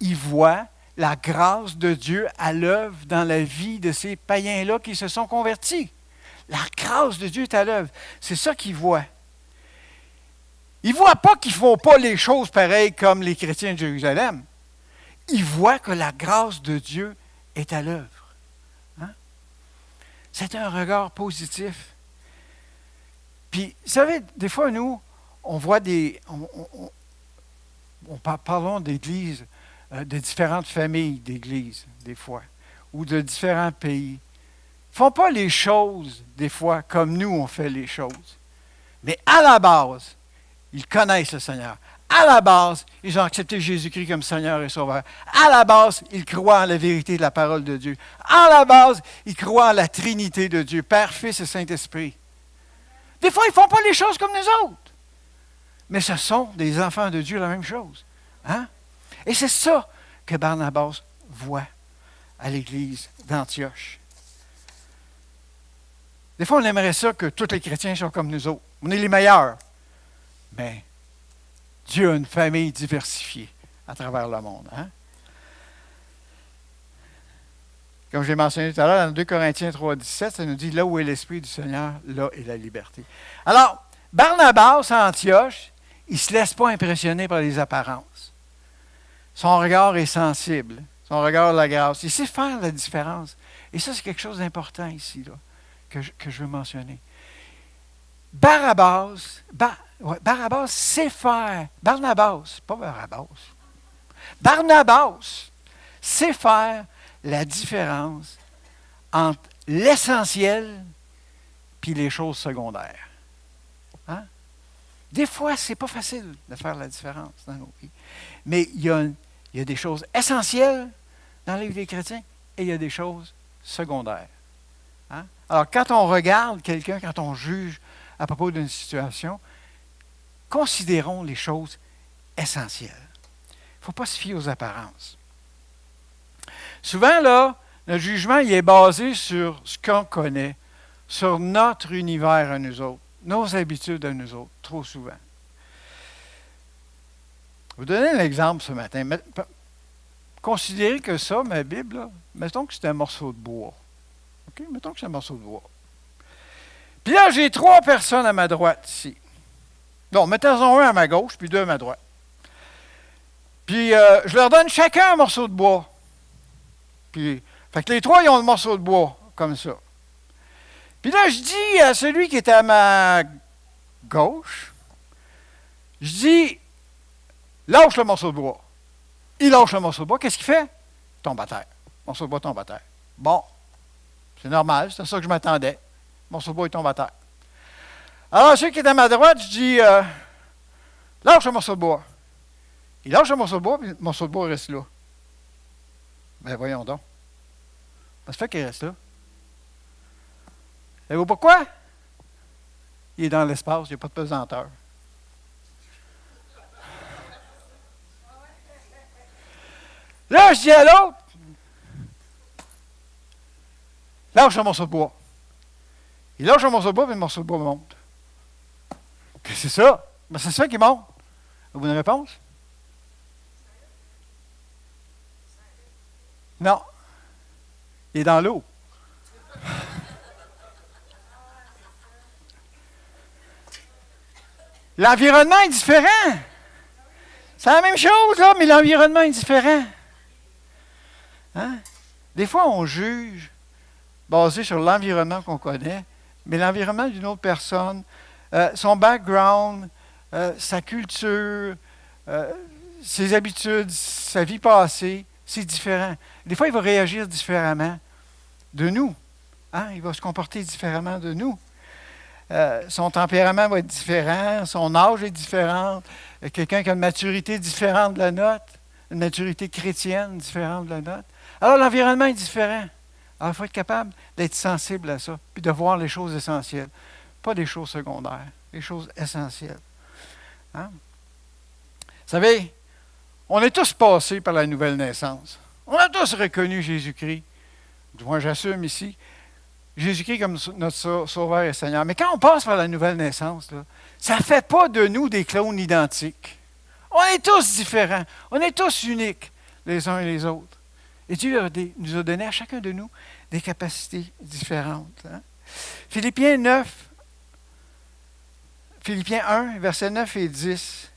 Il voit la grâce de Dieu à l'œuvre dans la vie de ces païens-là qui se sont convertis. La grâce de Dieu est à l'œuvre. C'est ça qu'il voit. Il ne voit pas qu'ils ne font pas les choses pareilles comme les chrétiens de Jérusalem. Il voit que la grâce de Dieu est à l'œuvre. Hein? C'est un regard positif. Puis, vous savez, des fois, nous, on voit parlons d'églises, de différentes familles d'églises, des fois, ou de différents pays. Ils ne font pas les choses, des fois, comme nous, on fait les choses. Mais à la base, ils connaissent le Seigneur. À la base, ils ont accepté Jésus-Christ comme Seigneur et Sauveur. À la base, ils croient en la vérité de la parole de Dieu. À la base, ils croient en la Trinité de Dieu, Père, Fils et Saint-Esprit. Des fois, ils ne font pas les choses comme nous autres. Mais ce sont des enfants de Dieu, la même chose. Hein? Et c'est ça que Barnabas voit à l'église d'Antioche. Des fois, on aimerait ça que tous les chrétiens soient comme nous autres. On est les meilleurs. Mais Dieu a une famille diversifiée à travers le monde. Hein? Comme j'ai mentionné tout à l'heure, dans 2 Corinthiens 3,17, ça nous dit « Là où est l'Esprit du Seigneur, là est la liberté. » Alors, Barnabas à Antioche, il ne se laisse pas impressionner par les apparences. Son regard est sensible. Son regard a la grâce. Il sait faire la différence. Et ça, c'est quelque chose d'important ici, là, que je veux mentionner. Barnabas sait faire. Barnabas sait faire la différence entre l'essentiel et les choses secondaires. Hein? Des fois, ce n'est pas facile de faire la différence dans nos vies. Mais il y a des choses essentielles dans la vie des chrétiens et il y a des choses secondaires. Hein? Alors, quand on regarde quelqu'un, quand on juge à propos d'une situation, considérons les choses essentielles. Il ne faut pas se fier aux apparences. Souvent, là, notre jugement il est basé sur ce qu'on connaît, sur notre univers à nous autres, nos habitudes à nous autres, trop souvent. Je vais vous donner un exemple ce matin. Considérez que ça, ma Bible, là, mettons que c'est un morceau de bois. OK? Mettons que c'est un morceau de bois. Puis là, j'ai 3 personnes à ma droite ici. Non, mettons-en un à ma gauche, puis 2 à ma droite. Puis, je leur donne chacun un morceau de bois. Puis, fait que les 3, ils ont le morceau de bois, comme ça. Puis là, je dis à celui qui est à ma gauche, je dis, lâche le morceau de bois. Il lâche le morceau de bois. Qu'est-ce qu'il fait? Il tombe à terre. Le morceau de bois tombe à terre. Bon, c'est normal, c'est à ça que je m'attendais. Le morceau de bois, il tombe à terre. Alors, celui qui est à ma droite, je dis, lâche le morceau de bois. Il lâche le morceau de bois, puis le morceau de bois reste là. Ben voyons donc. Ça fait qu'il reste là. Savez-vous pourquoi? Il est dans l'espace, il n'y a pas de pesanteur. Là, je dis à l'autre, lâche un morceau de bois. Il lâche un morceau de bois, puis le morceau de bois monte. Qu'est-ce que c'est ça? Ben, c'est ça qui monte. Avez-vous une réponse? Non. Il est dans l'eau. L'environnement est différent. C'est la même chose, là, mais l'environnement est différent. Hein? Des fois, on juge basé sur l'environnement qu'on connaît, mais l'environnement d'une autre personne, son background, sa culture, ses habitudes, sa vie passée, c'est différent. Des fois, il va réagir différemment de nous. Hein? Il va se comporter différemment de nous. Son tempérament va être différent, son âge est différent. Quelqu'un qui a une maturité différente de la nôtre, une maturité chrétienne différente de la nôtre. Alors, l'environnement est différent. Alors, il faut être capable d'être sensible à ça, puis de voir les choses essentielles. Pas des choses secondaires, les choses essentielles. Hein? Vous savez, on est tous passés par la nouvelle naissance. On a tous reconnu Jésus-Christ. Du moins, j'assume ici. Jésus-Christ comme notre Sauveur et Seigneur. Mais quand on passe par la nouvelle naissance, là, ça ne fait pas de nous des clones identiques. On est tous différents. On est tous uniques, les uns et les autres. Et Dieu nous a donné à chacun de nous des capacités différentes. Hein? Philippiens 1, versets 9 et 10.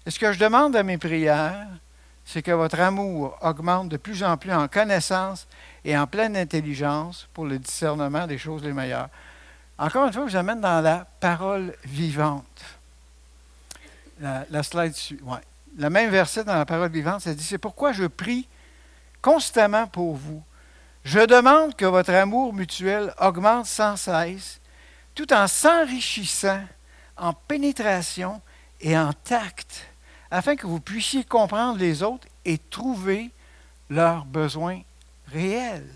Et ce que je demande à mes prières, c'est que votre amour augmente de plus en plus en connaissance et en pleine intelligence pour le discernement des choses les meilleures. Encore une fois, je vous amène dans la parole vivante. La slide suit. Ouais. Le même verset dans la parole vivante, ça dit, c'est pourquoi je prie constamment pour vous. Je demande que votre amour mutuel augmente sans cesse, tout en s'enrichissant en pénétration et en tact, afin que vous puissiez comprendre les autres et trouver leurs besoins réels.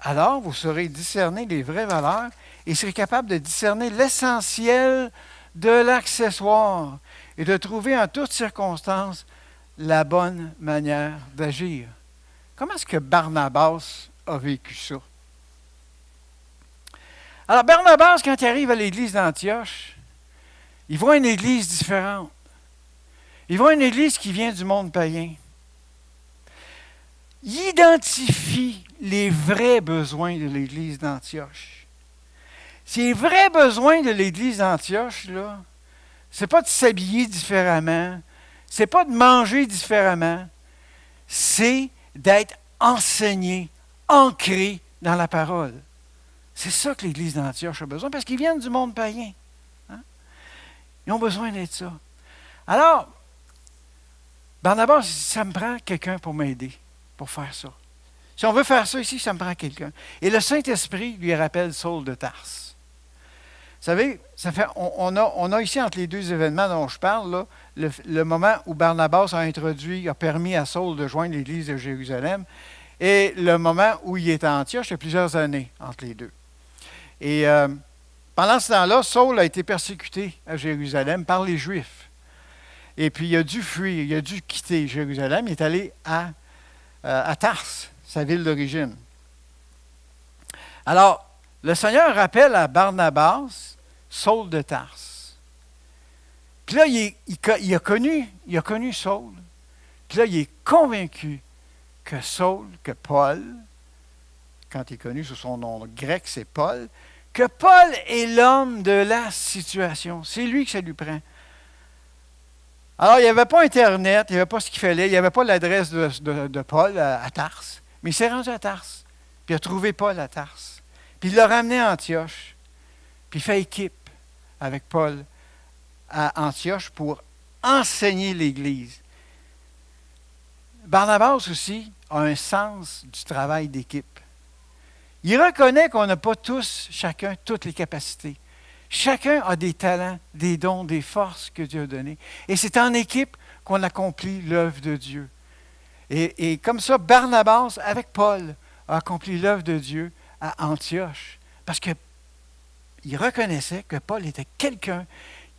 Alors, vous saurez discerner les vraies valeurs et serez capable de discerner l'essentiel de l'accessoire et de trouver en toutes circonstances la bonne manière d'agir. Comment est-ce que Barnabas a vécu ça? Alors, Barnabas, quand il arrive à l'église d'Antioche, il voit une église différente. Il voit une église qui vient du monde païen. Il identifie les vrais besoins de l'église d'Antioche. Ces vrais besoins de l'église d'Antioche, là, c'est pas de s'habiller différemment, c'est pas de manger différemment, c'est d'être enseigné, ancré dans la parole. C'est ça que l'église d'Antioche a besoin, parce qu'ils viennent du monde païen. Hein? Ils ont besoin d'être ça. Alors, Barnabas, ça me prend quelqu'un pour m'aider, pour faire ça. Si on veut faire ça ici, ça me prend quelqu'un. Et le Saint-Esprit lui rappelle Saul de Tarse. Vous savez, on a ici, entre les deux événements dont je parle, là, le moment où Barnabas a permis à Saul de joindre l'Église de Jérusalem, et le moment où il est à Antioche, il y a plusieurs années entre les deux. Et pendant ce temps-là, Saul a été persécuté à Jérusalem par les Juifs. Et puis il a dû fuir, il a dû quitter Jérusalem, il est allé à Tarse, sa ville d'origine. Alors, le Seigneur rappelle à Barnabas Saul de Tarse. Puis là, il a connu Saul. Puis là, il est convaincu que Paul, quand il est connu sous son nom grec, c'est Paul, que Paul est l'homme de la situation. C'est lui que ça lui prend. Alors, il n'y avait pas Internet, il n'y avait pas ce qu'il fallait, il n'y avait pas l'adresse de Paul à Tarse, mais il s'est rendu à Tarse, puis il a trouvé Paul à Tarse. Puis il l'a ramené à Antioche, puis il fait équipe avec Paul à Antioche pour enseigner l'Église. Barnabas aussi a un sens du travail d'équipe. Il reconnaît qu'on n'a pas tous, chacun, toutes les capacités. Chacun a des talents, des dons, des forces que Dieu a données. Et c'est en équipe qu'on accomplit l'œuvre de Dieu. Et comme ça, Barnabas, avec Paul, a accompli l'œuvre de Dieu à Antioche. Parce que il reconnaissait que Paul était quelqu'un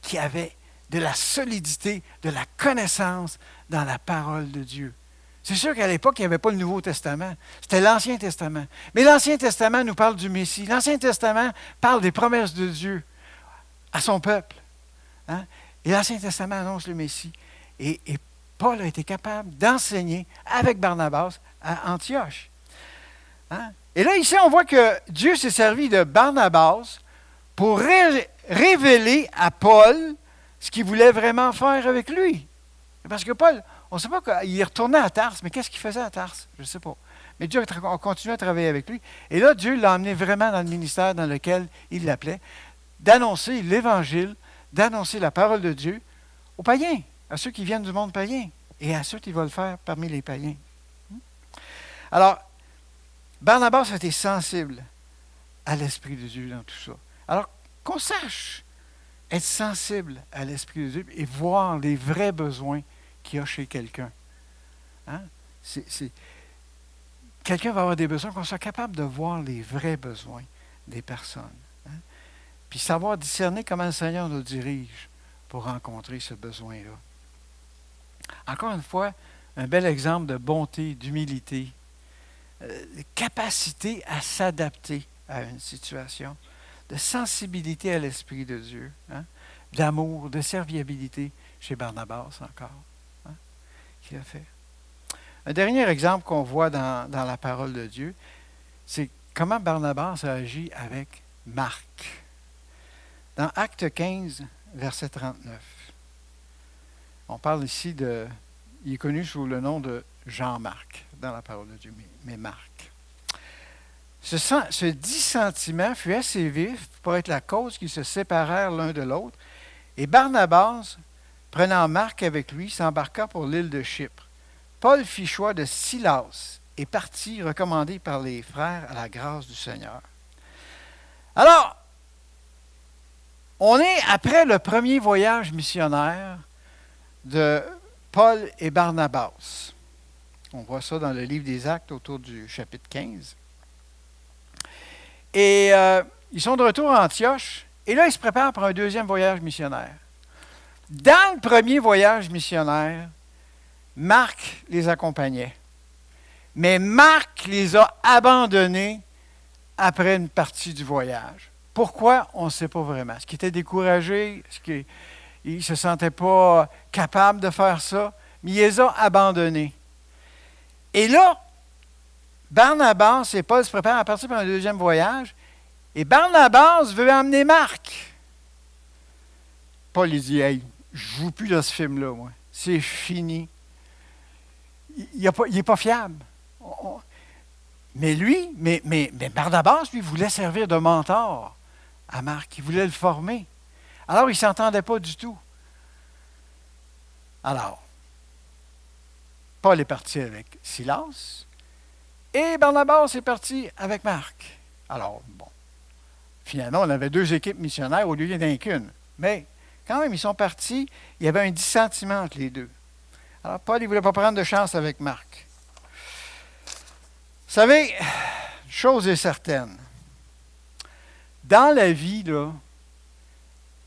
qui avait de la solidité, de la connaissance dans la parole de Dieu. C'est sûr qu'à l'époque, il n'y avait pas le Nouveau Testament. C'était l'Ancien Testament. Mais l'Ancien Testament nous parle du Messie. L'Ancien Testament parle des promesses de Dieu à son peuple. Hein? Et l'Ancien Testament annonce le Messie. Et Paul a été capable d'enseigner avec Barnabas à Antioche. Hein? Et là, ici, on voit que Dieu s'est servi de Barnabas pour révéler à Paul ce qu'il voulait vraiment faire avec lui. Parce que Paul, on ne sait pas qu'il est retourné à Tarse, mais qu'est-ce qu'il faisait à Tarse? Je ne sais pas. Mais Dieu a continué à travailler avec lui. Et là, Dieu l'a emmené vraiment dans le ministère dans lequel il l'appelait, d'annoncer l'Évangile, d'annoncer la parole de Dieu aux païens, à ceux qui viennent du monde païen, et à ceux qui vont le faire parmi les païens. Alors, Barnabas a été sensible à l'Esprit de Dieu dans tout ça. Alors, qu'on sache être sensible à l'Esprit de Dieu et voir les vrais besoins qu'il y a chez quelqu'un. Hein? Quelqu'un va avoir des besoins, qu'on soit capable de voir les vrais besoins des personnes. Hein? Puis savoir discerner comment le Seigneur nous dirige pour rencontrer ce besoin-là. Encore une fois, un bel exemple de bonté, d'humilité, de capacité à s'adapter à une situation, de sensibilité à l'Esprit de Dieu, hein? D'amour, de serviabilité chez Barnabas encore, hein? Qu'il a fait. Un dernier exemple qu'on voit dans la parole de Dieu, c'est comment Barnabas a agi avec Marc. Dans Acte 15, verset 39, on parle ici il est connu sous le nom de Jean-Marc dans la parole de Dieu, mais Marc. Ce dissentiment fut assez vif pour être la cause qu'ils se séparèrent l'un de l'autre, et Barnabas, prenant Marc avec lui, s'embarqua pour l'île de Chypre. Paul fit choix de Silas et partit, recommandé par les frères à la grâce du Seigneur. Alors, on est après le premier voyage missionnaire de Paul et Barnabas. On voit ça dans le livre des Actes autour du chapitre 15. Et ils sont de retour à Antioche, et là, ils se préparent pour un deuxième voyage missionnaire. Dans le premier voyage missionnaire, Marc les accompagnait. Mais Marc les a abandonnés après une partie du voyage. Pourquoi? On ne sait pas vraiment. Est-ce qu'il était découragé? Est-ce qu'il ne se sentait pas capable de faire ça? Mais il les a abandonnés. Et là, Barnabas et Paul se préparent à partir pour un deuxième voyage. Et Barnabas veut emmener Marc. Paul il dit, hey, je ne joue plus dans ce film-là, moi. C'est fini. Il n'est pas fiable. Mais lui, mais Barnabas, lui, voulait servir de mentor à Marc. Il voulait le former. Alors, il ne s'entendait pas du tout. Alors, Paul est parti avec Silas et Barnabas est parti avec Marc. Alors, bon, finalement, on avait deux équipes missionnaires au lieu d'un qu'une. Mais quand même, ils sont partis, il y avait un dissentiment entre les deux. Alors, Paul, il ne voulait pas prendre de chance avec Marc. Vous savez, chose est certaine. Dans la vie, là,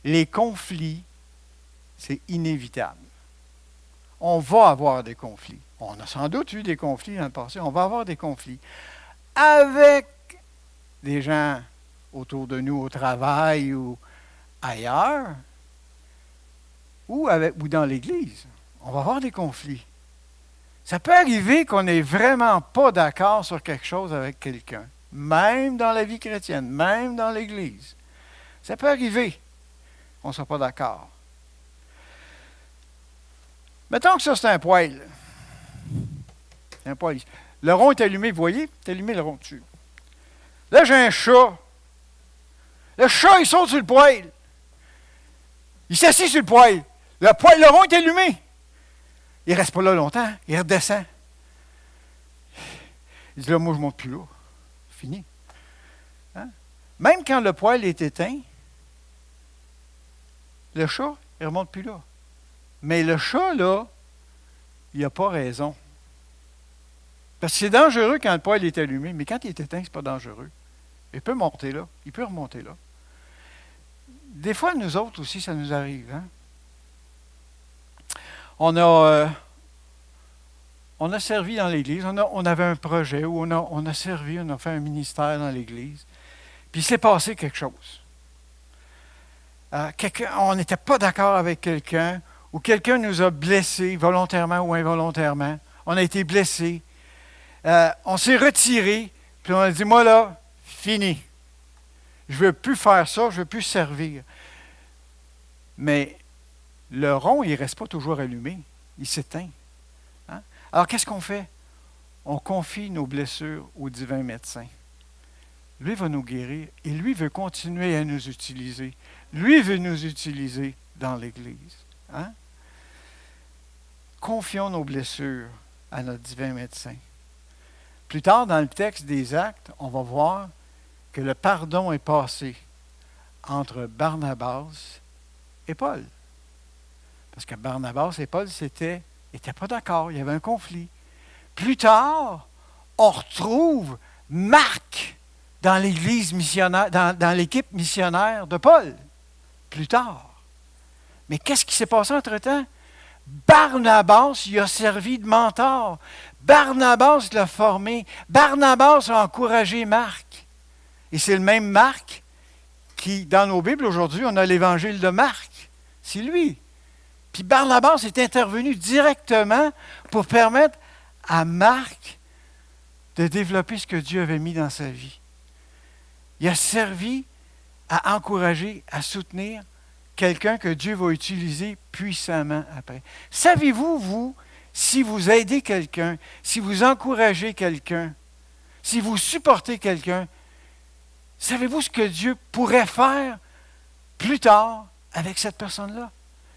les conflits, c'est inévitable. On va avoir des conflits. On a sans doute eu des conflits dans le passé. On va avoir des conflits avec des gens autour de nous au travail ou ailleurs, ou dans l'Église. On va avoir des conflits. Ça peut arriver qu'on n'est vraiment pas d'accord sur quelque chose avec quelqu'un, même dans la vie chrétienne, même dans l'Église. Ça peut arriver qu'on ne soit pas d'accord. Mettons que ça, c'est un poêle. Un poêle. Le rond est allumé, vous voyez? C'est allumé le rond dessus. Là, j'ai un chat. Le chat, il saute sur le poêle. Il s'assied sur le poêle. Le rond est allumé. Il ne reste pas là longtemps. Il redescend. Il dit là, moi, je ne monte plus là. Fini. Hein? Même quand le poêle est éteint, le chat, il ne remonte plus là. Mais le chat, là, il n'a pas raison. Parce que c'est dangereux quand le poêle est allumé, mais quand il est éteint, ce n'est pas dangereux. Il peut monter là. Il peut remonter là. Des fois, nous autres aussi, ça nous arrive. Hein? On a servi dans l'Église, on avait un projet où on a servi, on a fait un ministère dans l'Église. Puis il s'est passé quelque chose. On n'était pas d'accord avec quelqu'un, ou quelqu'un nous a blessés, volontairement ou involontairement. On a été blessés. On s'est retiré, puis on a dit, moi là, fini. Je ne veux plus faire ça, je ne veux plus servir. Mais le rond, il ne reste pas toujours allumé. Il s'éteint. Hein? Alors, qu'est-ce qu'on fait? On confie nos blessures au divin médecin. Lui va nous guérir et lui veut continuer à nous utiliser. Lui veut nous utiliser dans l'Église. Hein? Confions nos blessures à notre divin médecin. Plus tard, dans le texte des Actes, on va voir que le pardon est passé entre Barnabas et Paul. Parce que Barnabas et Paul n'étaient pas d'accord, il y avait un conflit. Plus tard, on retrouve Marc dans l'église missionnaire, dans l'équipe missionnaire de Paul. Plus tard. Mais qu'est-ce qui s'est passé entre-temps? Barnabas il a servi de mentor. Barnabas l'a formé. Barnabas a encouragé Marc. Et c'est le même Marc qui, dans nos Bibles aujourd'hui, on a l'évangile de Marc. C'est lui. Puis Barnabas est intervenu directement pour permettre à Marc de développer ce que Dieu avait mis dans sa vie. Il a servi à encourager, à soutenir quelqu'un que Dieu va utiliser puissamment après. Savez-vous, vous, si vous aidez quelqu'un, si vous encouragez quelqu'un, si vous supportez quelqu'un, savez-vous ce que Dieu pourrait faire plus tard avec cette personne-là?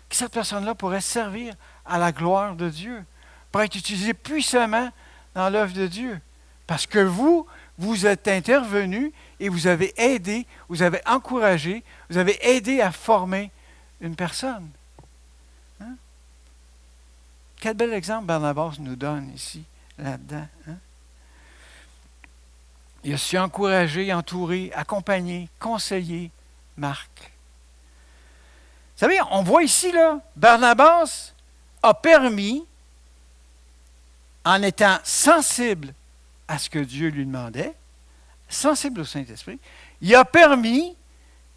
Que cette personne-là pourrait servir à la gloire de Dieu, pour être utilisée puissamment dans l'œuvre de Dieu. Parce que vous êtes intervenu et vous avez aidé, vous avez encouragé, vous avez aidé à former une personne. Hein? Quel bel exemple Barnabas nous donne ici, là-dedans. Hein? Il a su encourager, entourer, accompagner, conseiller Marc. Vous savez, on voit ici, là, Barnabas a permis, en étant sensible à ce que Dieu lui demandait, sensible au Saint-Esprit, il a permis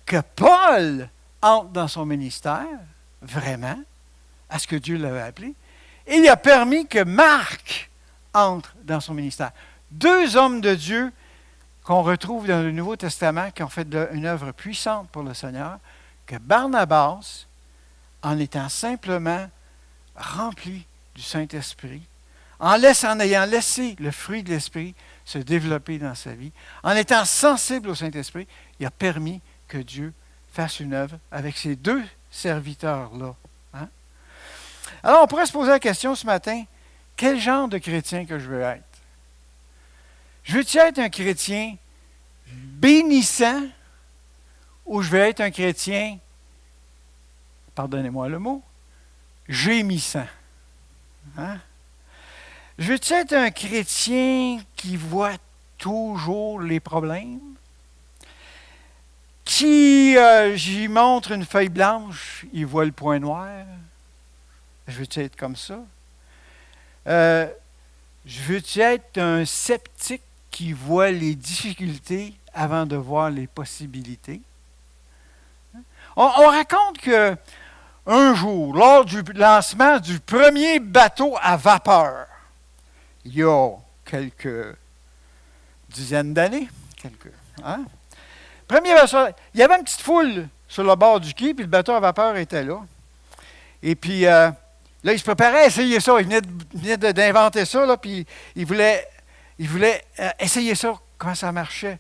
que Paul entre dans son ministère, vraiment, à ce que Dieu l'avait appelé, et il a permis que Marc entre dans son ministère. Deux hommes de Dieu qu'on retrouve dans le Nouveau Testament qui ont fait une œuvre puissante pour le Seigneur, que Barnabas, en étant simplement rempli du Saint-Esprit, en ayant laissé le fruit de l'Esprit se développer dans sa vie, en étant sensible au Saint-Esprit, il a permis que Dieu fasse une œuvre avec ces deux serviteurs-là. Hein? Alors, on pourrait se poser la question ce matin, quel genre de chrétien que je veux être? Je veux-tu être un chrétien bénissant ou je veux être un chrétien, pardonnez-moi le mot, gémissant? Hein? Je veux-tu être un chrétien qui voit toujours les problèmes? Qui, j'y montre une feuille blanche, il voit le point noir? Je veux-tu être comme ça? Je veux-tu être un sceptique qui voit les difficultés avant de voir les possibilités? On raconte que un jour, lors du lancement du premier bateau à vapeur, il y a quelques dizaines d'années, premier bateau, il y avait une petite foule sur le bord du quai, puis le bateau à vapeur était là. Et puis, là, il se préparait à essayer ça. Il venait d'inventer ça, là, puis il voulait essayer ça, comment ça marchait.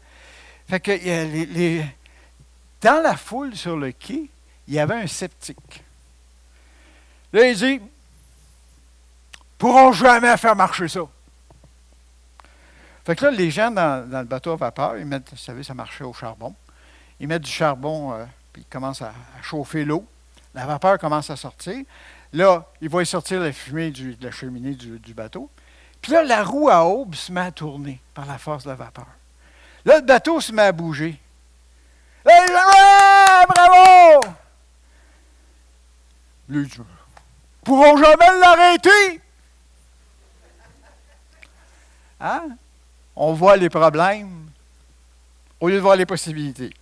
Fait que dans la foule sur le quai, il y avait un sceptique. Là, il dit, « pourront jamais faire marcher ça. » Fait que là, les gens dans le bateau à vapeur, ils mettent, vous savez, ça marchait au charbon. Ils mettent du charbon, puis ils commencent à chauffer l'eau. La vapeur commence à sortir. Là, ils voient sortir la fumée de la cheminée du bateau. Puis là, la roue à aube se met à tourner par la force de la vapeur. Là, le bateau se met à bouger. Là, bravo! Ils ne pourront jamais l'arrêter. Hein? On voit les problèmes au lieu de voir les possibilités.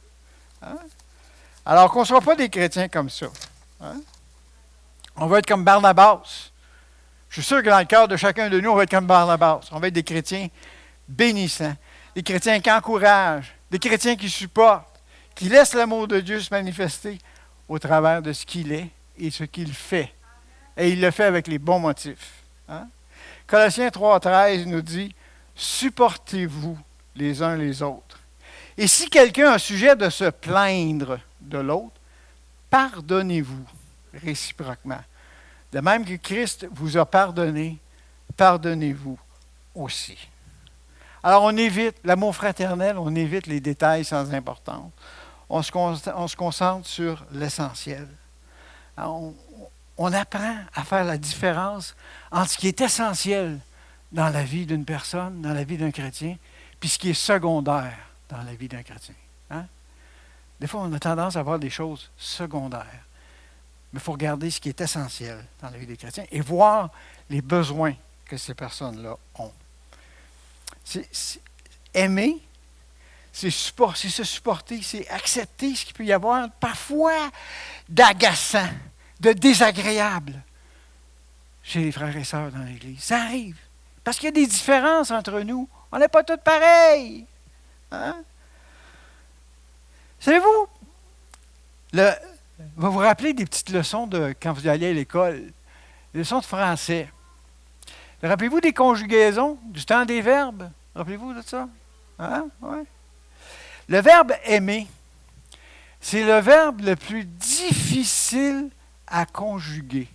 Hein? Alors qu'on ne soit pas des chrétiens comme ça. Hein? On va être comme Barnabas. Je suis sûr que dans le cœur de chacun de nous, on va être comme Barnabas. On va être des chrétiens bénissants, des chrétiens qui encouragent, des chrétiens qui supportent, qui laissent l'amour de Dieu se manifester au travers de ce qu'il est et ce qu'il fait. Et il le fait avec les bons motifs. Hein? Colossiens 3,13 nous dit « Supportez-vous les uns les autres. » Et si quelqu'un a sujet de se plaindre de l'autre, pardonnez-vous réciproquement. De même que Christ vous a pardonné, pardonnez-vous aussi. Alors on évite l'amour fraternel, on évite les détails sans importance. On se concentre sur l'essentiel. On apprend à faire la différence entre ce qui est essentiel dans la vie d'une personne, dans la vie d'un chrétien, puis ce qui est secondaire dans la vie d'un chrétien. Hein? Des fois, on a tendance à voir des choses secondaires. Mais il faut regarder ce qui est essentiel dans la vie des chrétiens et voir les besoins que ces personnes-là ont. Aimer, c'est se supporter, c'est accepter ce qu'il peut y avoir parfois d'agaçant, de désagréable chez les frères et sœurs dans l'Église. Ça arrive. Parce qu'il y a des différences entre nous. On n'est pas tous pareils. Hein? Savez-vous, vous vous rappelez des petites leçons de quand vous alliez à l'école, les leçons de français. Rappelez-vous des conjugaisons, du temps des verbes? Rappelez-vous de ça? Hein? Ouais. Le verbe aimer, c'est le verbe le plus difficile à conjuguer.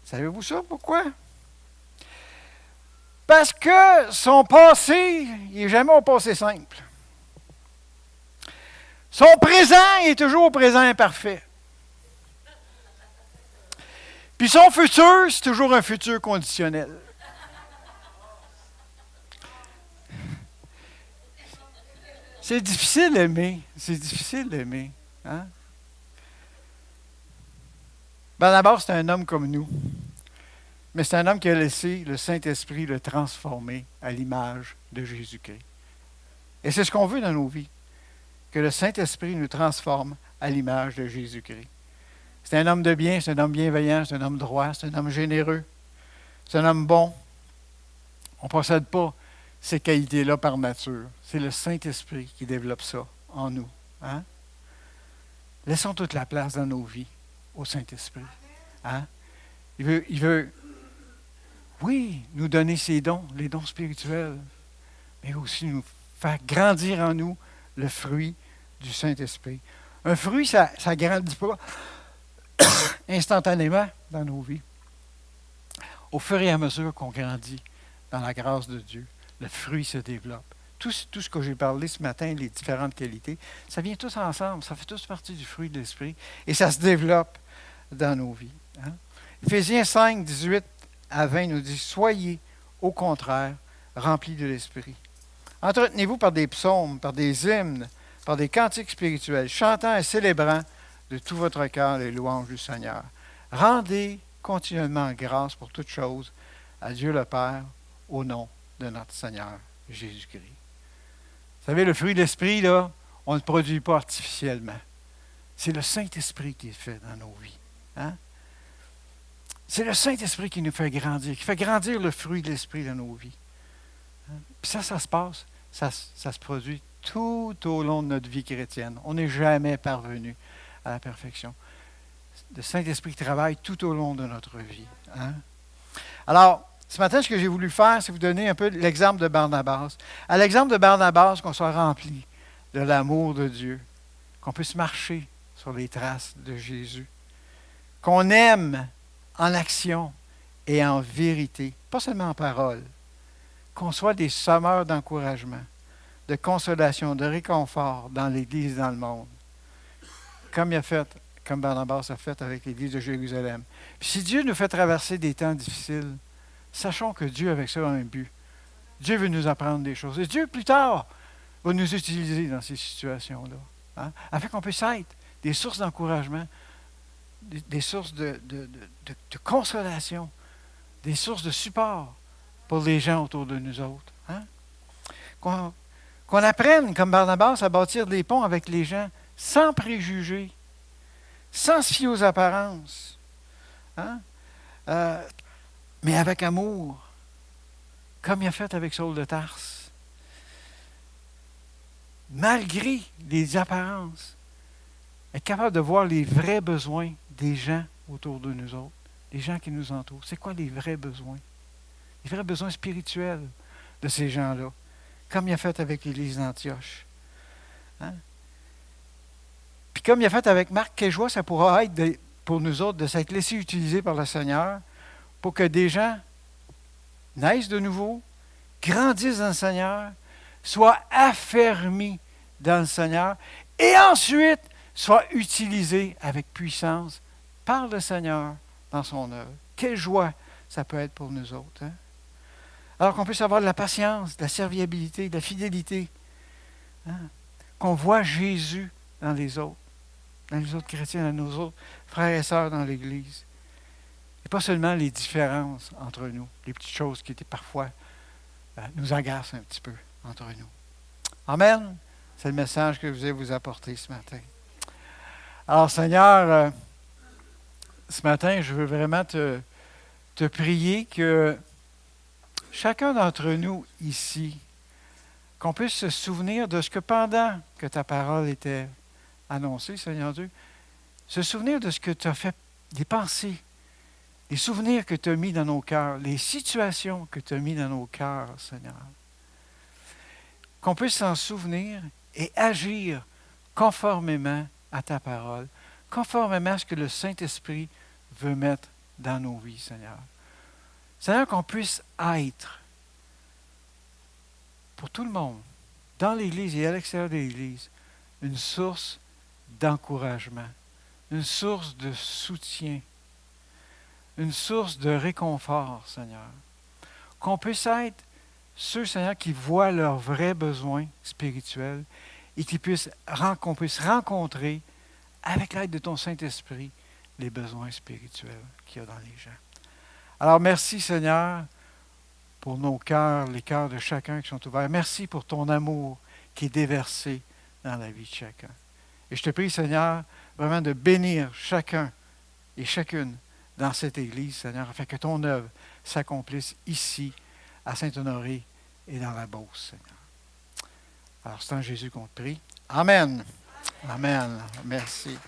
Savez-vous ça? Pourquoi? Parce que son passé, il n'est jamais au passé simple. Son présent est toujours au présent imparfait. Puis son futur, c'est toujours un futur conditionnel. C'est difficile d'aimer. C'est difficile d'aimer. Hein? Barnabas, c'est un homme comme nous. Mais c'est un homme qui a laissé le Saint-Esprit le transformer à l'image de Jésus-Christ. Et c'est ce qu'on veut dans nos vies. Que le Saint-Esprit nous transforme à l'image de Jésus-Christ. C'est un homme de bien, c'est un homme bienveillant, c'est un homme droit, c'est un homme généreux, c'est un homme bon. On ne possède pas ces qualités-là par nature. C'est le Saint-Esprit qui développe ça en nous. Hein? Laissons toute la place dans nos vies au Saint-Esprit. Hein? Il veut, oui, nous donner ses dons, les dons spirituels, mais aussi nous faire grandir en nous le fruit du Saint-Esprit. Un fruit, ça ne grandit pas instantanément dans nos vies. Au fur et à mesure qu'on grandit dans la grâce de Dieu, le fruit se développe. Tout ce que j'ai parlé ce matin, les différentes qualités, ça vient tous ensemble, ça fait tous partie du fruit de l'Esprit et ça se développe dans nos vies. Hein? Éphésiens 5, 18 à 20 nous dit « Soyez, au contraire, remplis de l'Esprit. Entretenez-vous par des psaumes, par des hymnes, par des cantiques spirituels, chantant et célébrant de tout votre cœur les louanges du Seigneur. Rendez continuellement grâce pour toutes choses à Dieu le Père, au nom de notre Seigneur Jésus-Christ. » Vous savez, le fruit de l'Esprit, là, on ne le produit pas artificiellement. C'est le Saint-Esprit qui est fait dans nos vies. Hein? C'est le Saint-Esprit qui nous fait grandir, qui fait grandir le fruit de l'Esprit dans nos vies. Hein? Puis ça se passe, ça se produit tout au long de notre vie chrétienne. On n'est jamais parvenu à la perfection. Le Saint-Esprit travaille tout au long de notre vie. Hein? Alors, ce matin, ce que j'ai voulu faire, c'est vous donner un peu l'exemple de Barnabas. À l'exemple de Barnabas, qu'on soit rempli de l'amour de Dieu, qu'on puisse marcher sur les traces de Jésus, qu'on aime en action et en vérité, pas seulement en parole, qu'on soit des semeurs d'encouragement, de consolation, de réconfort dans l'Église et dans le monde, comme Barnabas a fait avec l'Église de Jérusalem. Puis si Dieu nous fait traverser des temps difficiles, sachons que Dieu, avec ça, a un but. Dieu veut nous apprendre des choses. Et Dieu, plus tard, va nous utiliser dans ces situations-là, hein, afin qu'on puisse être des sources d'encouragement des sources de consolation, des sources de support pour les gens autour de nous autres. Hein? Qu'on apprenne, comme Barnabas, à bâtir des ponts avec les gens sans préjugés, sans se fier aux apparences, hein? Mais avec amour, comme il a fait avec Saul de Tarse. Malgré les apparences, être capable de voir les vrais besoins des gens autour de nous autres, des gens qui nous entourent. C'est quoi les vrais besoins? Les vrais besoins spirituels de ces gens-là, comme il a fait avec l'Église d'Antioche. Hein? Puis comme il a fait avec Marc, quelle joie ça pourra être pour nous autres de s'être laissés utiliser par le Seigneur pour que des gens naissent de nouveau, grandissent dans le Seigneur, soient affermis dans le Seigneur et ensuite soient utilisés avec puissance par le Seigneur dans son œuvre. Quelle joie ça peut être pour nous autres. Hein? Alors qu'on puisse avoir de la patience, de la serviabilité, de la fidélité. Hein? Qu'on voit Jésus dans les autres chrétiens, dans nos autres frères et sœurs dans l'Église. Et pas seulement les différences entre nous, les petites choses qui étaient parfois nous agacent un petit peu entre nous. Amen. C'est le message que je vais vous apporter ce matin. Alors Seigneur, ce matin, je veux vraiment te prier que chacun d'entre nous ici, qu'on puisse se souvenir de ce que pendant que ta parole était annoncée, Seigneur Dieu, se souvenir de ce que tu as fait, des pensées, les souvenirs que tu as mis dans nos cœurs, les situations que tu as mis dans nos cœurs, Seigneur. Qu'on puisse s'en souvenir et agir conformément à ta parole, conformément à ce que le Saint-Esprit veut mettre dans nos vies, Seigneur. Seigneur, qu'on puisse être pour tout le monde, dans l'Église et à l'extérieur de l'Église, une source d'encouragement, une source de soutien, une source de réconfort, Seigneur. Qu'on puisse être ceux, Seigneur, qui voient leurs vrais besoins spirituels et qu'on puisse rencontrer, avec l'aide de ton Saint-Esprit, les besoins spirituels qu'il y a dans les gens. Alors, merci, Seigneur, pour nos cœurs, les cœurs de chacun qui sont ouverts. Merci pour ton amour qui est déversé dans la vie de chacun. Et je te prie, Seigneur, vraiment de bénir chacun et chacune dans cette Église, Seigneur, afin que ton œuvre s'accomplisse ici, à Saint-Honoré et dans la Beauce, Seigneur. Alors, c'est en Jésus qu'on te prie. Amen. Amen. Merci.